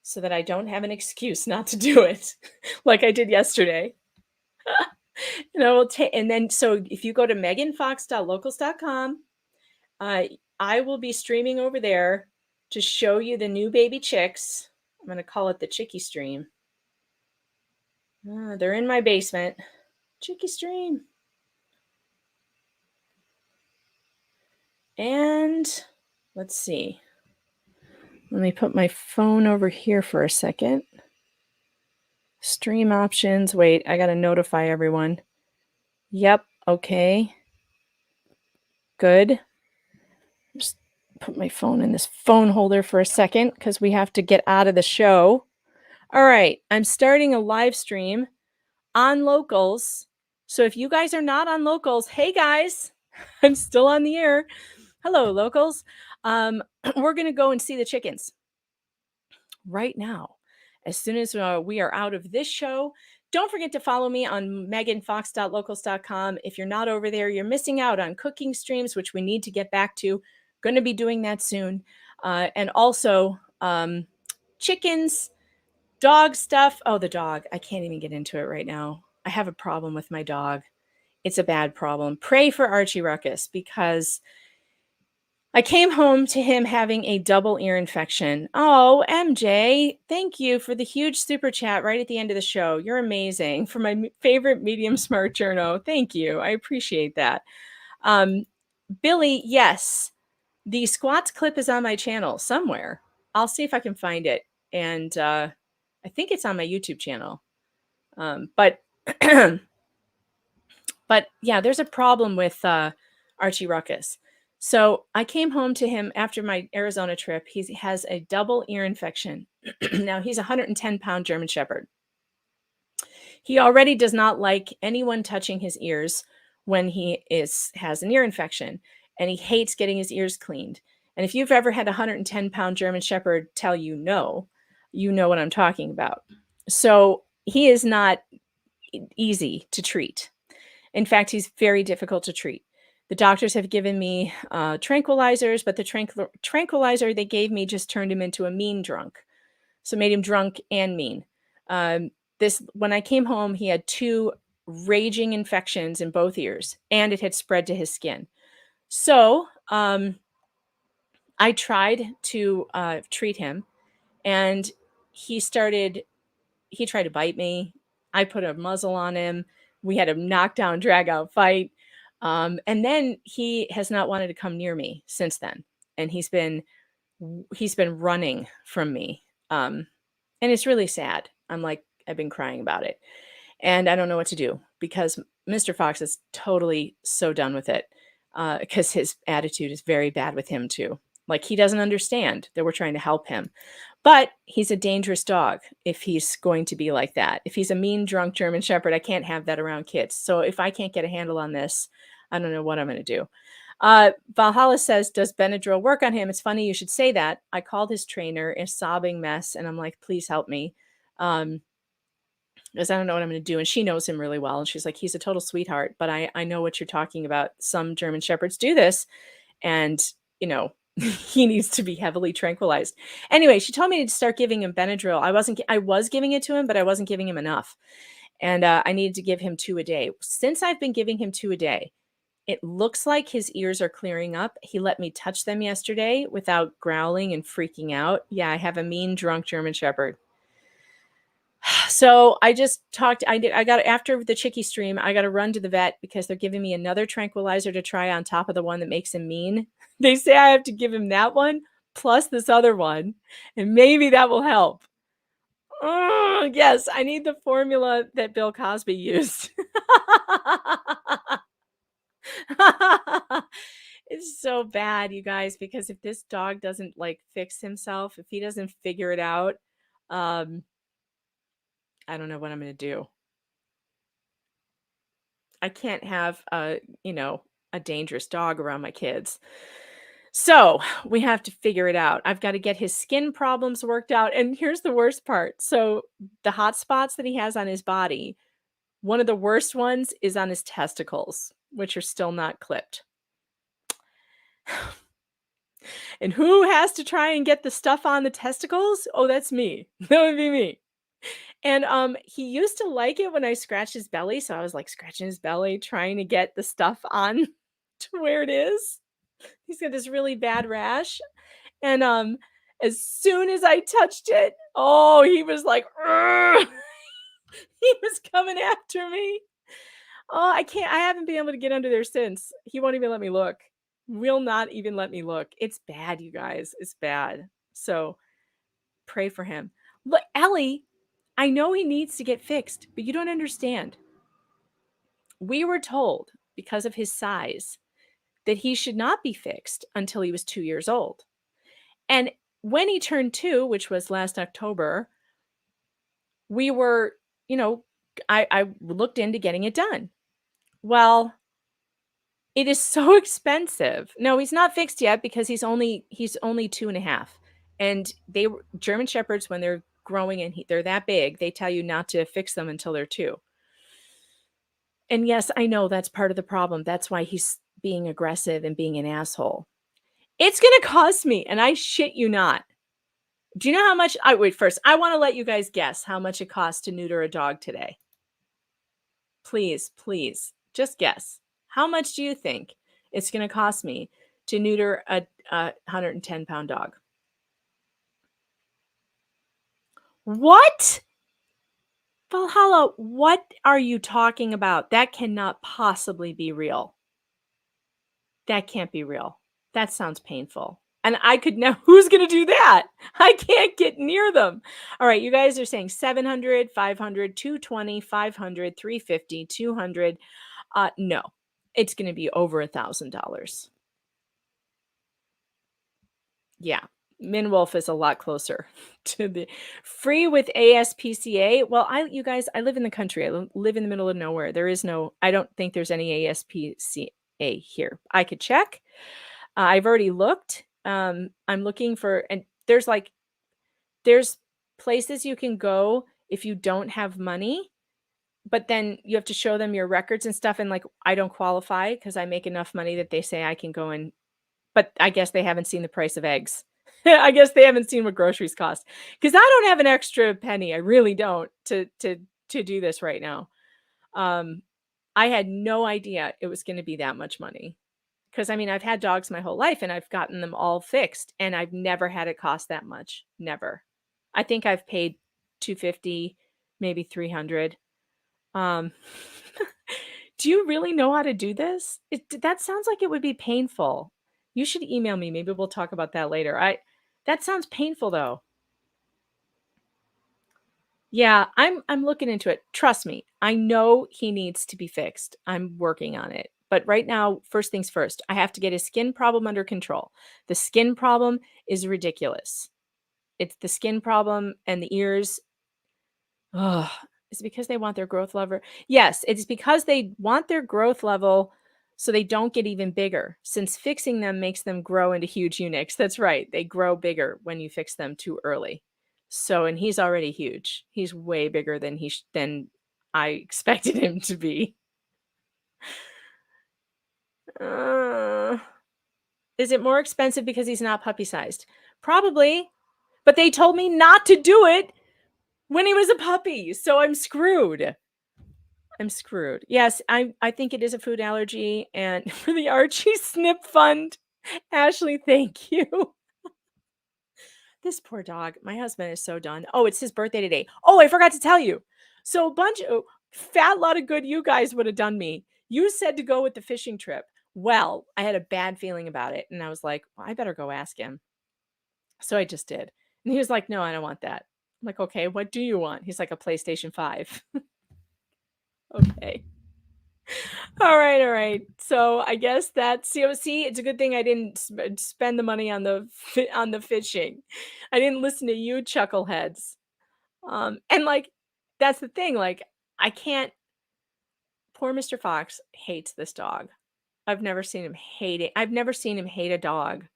so that I don't have an excuse not to do it like I did yesterday. we'll take, and then, so if you go to meganfox.locals.com, I will be streaming over there to show you the new baby chicks. I'm going to call it the Chickie Stream. They're in my basement. Chickie Stream. And let's see. Let me put my phone over here for a second. Stream options. Wait, I got to notify everyone. Yep. Okay. Good. Just put my phone in this phone holder for a second because we have to get out of the show. All right. I'm starting a live stream on Locals. So if you guys are not on Locals, hey guys, I'm still on the air. Hello, Locals. We're going to go and see the chickens right now. As soon as we are out of this show, don't forget to follow me on meganfox.locals.com. If you're not over there, you're missing out on cooking streams, which we need to get back to. Going to be doing that soon. And also chickens, dog stuff. Oh, the dog. I can't even get into it right now. I have a problem with my dog. It's a bad problem. Pray for Archie Ruckus because I came home to him having a double ear infection. Oh, MJ, thank you for the huge super chat right at the end of the show. You're amazing. For my favorite medium smart journo. Thank you. I appreciate that. Billy, yes, the squats clip is on my channel somewhere. I'll see if I can find it. And I think it's on my YouTube channel. But yeah, there's a problem with Archie Ruckus. So I came home to him after my Arizona trip. He has a double ear infection. Now he's a 110-pound German Shepherd. He already does not like anyone touching his ears when he has an ear infection, and he hates getting his ears cleaned. And if you've ever had a 110-pound German Shepherd tell you no, you know what I'm talking about. So he is not easy to treat. In fact, he's very difficult to treat. The doctors have given me tranquilizers, but the tranquilizer they gave me just turned him into a mean drunk. So made him drunk and mean. When I came home, he had 2 raging infections in both ears, and it had spread to his skin. So I tried to treat him, and he tried to bite me. I put a muzzle on him. We had a knockdown, drag out fight. And then he has not wanted to come near me since then. And he's been running from me. And it's really sad. I've been crying about it. And I don't know what to do because Mr. Fox is totally so done with it. Because his attitude is very bad with him too. Like he doesn't understand that we're trying to help him. But he's a dangerous dog if he's going to be like that. If he's a mean, drunk German Shepherd, I can't have that around kids. So if I can't get a handle on this, I don't know what I'm going to do. Valhalla says, does Benadryl work on him? It's funny you should say that. I called his trainer, a sobbing mess, and I'm like, please help me. Because I don't know what I'm going to do. And she knows him really well. And she's like, he's a total sweetheart. But I know what you're talking about. Some German Shepherds do this. And, he needs to be heavily tranquilized. Anyway, she told me to start giving him Benadryl. I was giving it to him, but I wasn't giving him enough. And I needed to give him 2 a day. Since I've been giving him 2 a day, it looks like his ears are clearing up. He let me touch them yesterday without growling and freaking out. Yeah, I have a mean, drunk German Shepherd. So I just talked. I got, after the Chickie stream, I got to run to the vet because they're giving me another tranquilizer to try on top of the one that makes him mean. They say I have to give him that one plus this other one, and maybe that will help. Oh, yes, I need the formula that Bill Cosby used. It's so bad, you guys, because if this dog doesn't fix himself, if he doesn't figure it out, I don't know what I'm going to do. I can't have a dangerous dog around my kids. So we have to figure it out. I've got to get his skin problems worked out. And here's the worst part. So the hot spots that he has on his body, one of the worst ones is on his testicles, which are still not clipped. And who has to try and get the stuff on the testicles? Oh, that's me. That would be me. And he used to like it when I scratched his belly, so I was like scratching his belly, trying to get the stuff on to where it is. He's got this really bad rash. And as soon as I touched it, oh, he was like, "Urgh." He was coming after me. Oh, I haven't been able to get under there since. He won't even let me look. Will not even let me look. It's bad, you guys. It's bad. So pray for him. Look, Ellie, I know he needs to get fixed, but you don't understand. We were told, because of his size, that he should not be fixed until he was 2 years old. And when he turned 2, which was last October, we were, I looked into getting it done. Well, it is so expensive. No, he's not fixed yet because he's only 2.5. And German Shepherds, when they're growing and they're that big, they tell you not to fix them until they're 2. And yes, I know that's part of the problem. That's why he's being aggressive and being an asshole. It's going to cost me, and I shit you not. Do you know how much? Wait, first, I want to let you guys guess how much it costs to neuter a dog today. Please, just guess. How much do you think it's going to cost me to neuter a 110-pound dog? What? Valhalla, what are you talking about? That cannot possibly be real. That can't be real. That sounds painful. And I could know who's going to do that. I can't get near them. All right, you guys are saying 700, 500, 220, 500, 350, 200. No, it's going to be over $1,000. Yeah, Minwolf is a lot closer to the free with ASPCA. Well, you guys, I live in the country. I live in the middle of nowhere. I don't think there's any ASPCA here. I could check. I've already looked. I'm looking for, and there's places you can go if you don't have money, but then you have to show them your records and stuff. And I don't qualify because I make enough money that they say I can go in, but I guess they haven't seen the price of eggs. I guess they haven't seen what groceries cost because I don't have an extra penny. I really don't to do this right now. I had no idea it was going to be that much money. Because I've had dogs my whole life and I've gotten them all fixed and I've never had it cost that much. Never. I think I've paid $250, maybe $300. Do you really know how to do this? That sounds like it would be painful. You should email me. Maybe we'll talk about that later. That sounds painful though. Yeah, I'm looking into it. Trust me. I know he needs to be fixed. I'm working on it. But right now, first things first, I have to get his skin problem under control. The skin problem is ridiculous. It's the skin problem and the ears. Oh, is it because they want their growth level? Yes, it's because they want their growth level so they don't get even bigger, since fixing them makes them grow into huge eunuchs. That's right. They grow bigger when you fix them too early. So, and he's already huge. He's way bigger than than I expected him to be. Is it more expensive because he's not puppy sized? Probably, but they told me not to do it when he was a puppy, so I'm screwed. Yes, I think it is a food allergy. And for the Archie Snip Fund, Ashley, thank you. This poor dog. My husband is so done. Oh, it's his birthday today. Oh, I forgot to tell you. So fat lot of good you guys would have done me. You said to go with the fishing trip. Well, I had a bad feeling about it. And I was like, well, I better go ask him. So I just did. And he was like, no, I don't want that. I'm like, okay, what do you want? He's like, a PlayStation 5. Okay. All right. So I guess that's see, it's a good thing I didn't spend the money on the fishing. I didn't listen to you chuckleheads. And that's the thing. I can't. Poor Mr. Fox hates this dog. I've never seen him hate it. I've never seen him hate a dog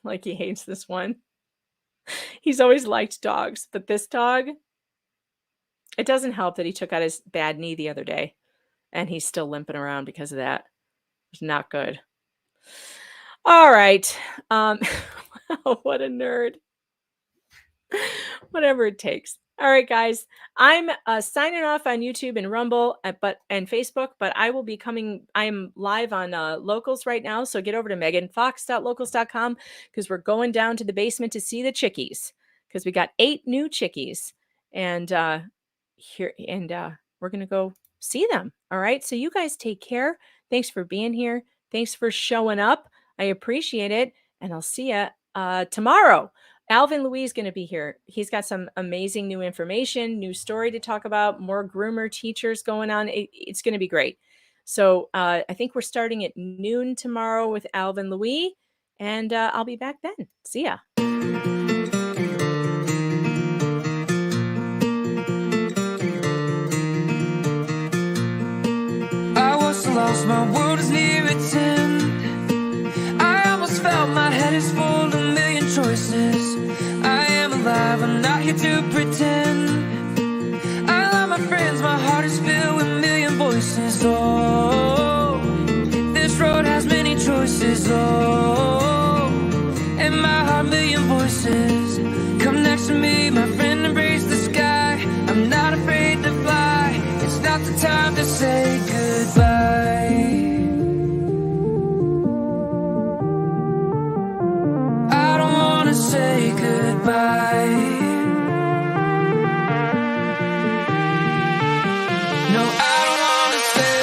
like he hates this one. He's always liked dogs, but this dog, it doesn't help that he took out his bad knee the other day. And he's still limping around because of that. It's not good. All right. What a nerd. Whatever it takes. All right, guys. I'm signing off on YouTube and Rumble, and Facebook, but I will be coming. I'm live on Locals right now, so get over to meganfox.locals.com because we're going down to the basement to see the chickies because we got 8 new chickies, and we're gonna go see them. All right. So you guys take care. Thanks for being here. Thanks for showing up. I appreciate it, and I'll see you tomorrow. Alvin Louis is going to be here. He's got some amazing new information, new story to talk about, more groomer teachers going on. It's going to be great. So I think we're starting at noon tomorrow with Alvin Louis, and I'll be back then. See ya. I was so lost, my world is near its end. I almost felt my head is full of a million choices. I am alive, I'm not here to pretend. I love my friends, my heart is filled with a million voices. Oh, this road has many choices. Oh, and my heart, million voices. Come next to me, my friend, embrace the sky. I'm not afraid to fly. It's not the time to say goodbye. I don't wanna say goodbye. No, I don't wanna say.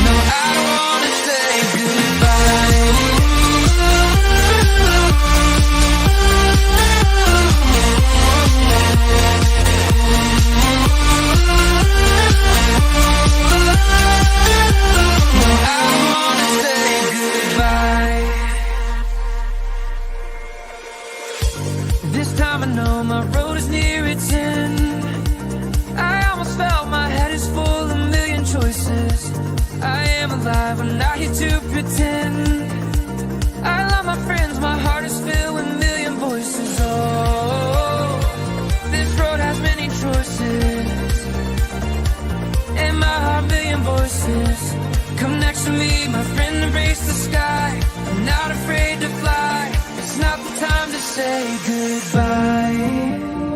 No, I don't wanna say goodbye. No, I don't wanna say goodbye. This time I know my road is near its end. I almost felt my head is full of a million choices. I am alive, I'm not here to pretend. I love my friends, my heart is filled with a million voices. Oh, this road has many choices. And my heart, million voices. Come next to me, my friend, embrace the sky. I'm not afraid to fly. It's not the time to say goodbye.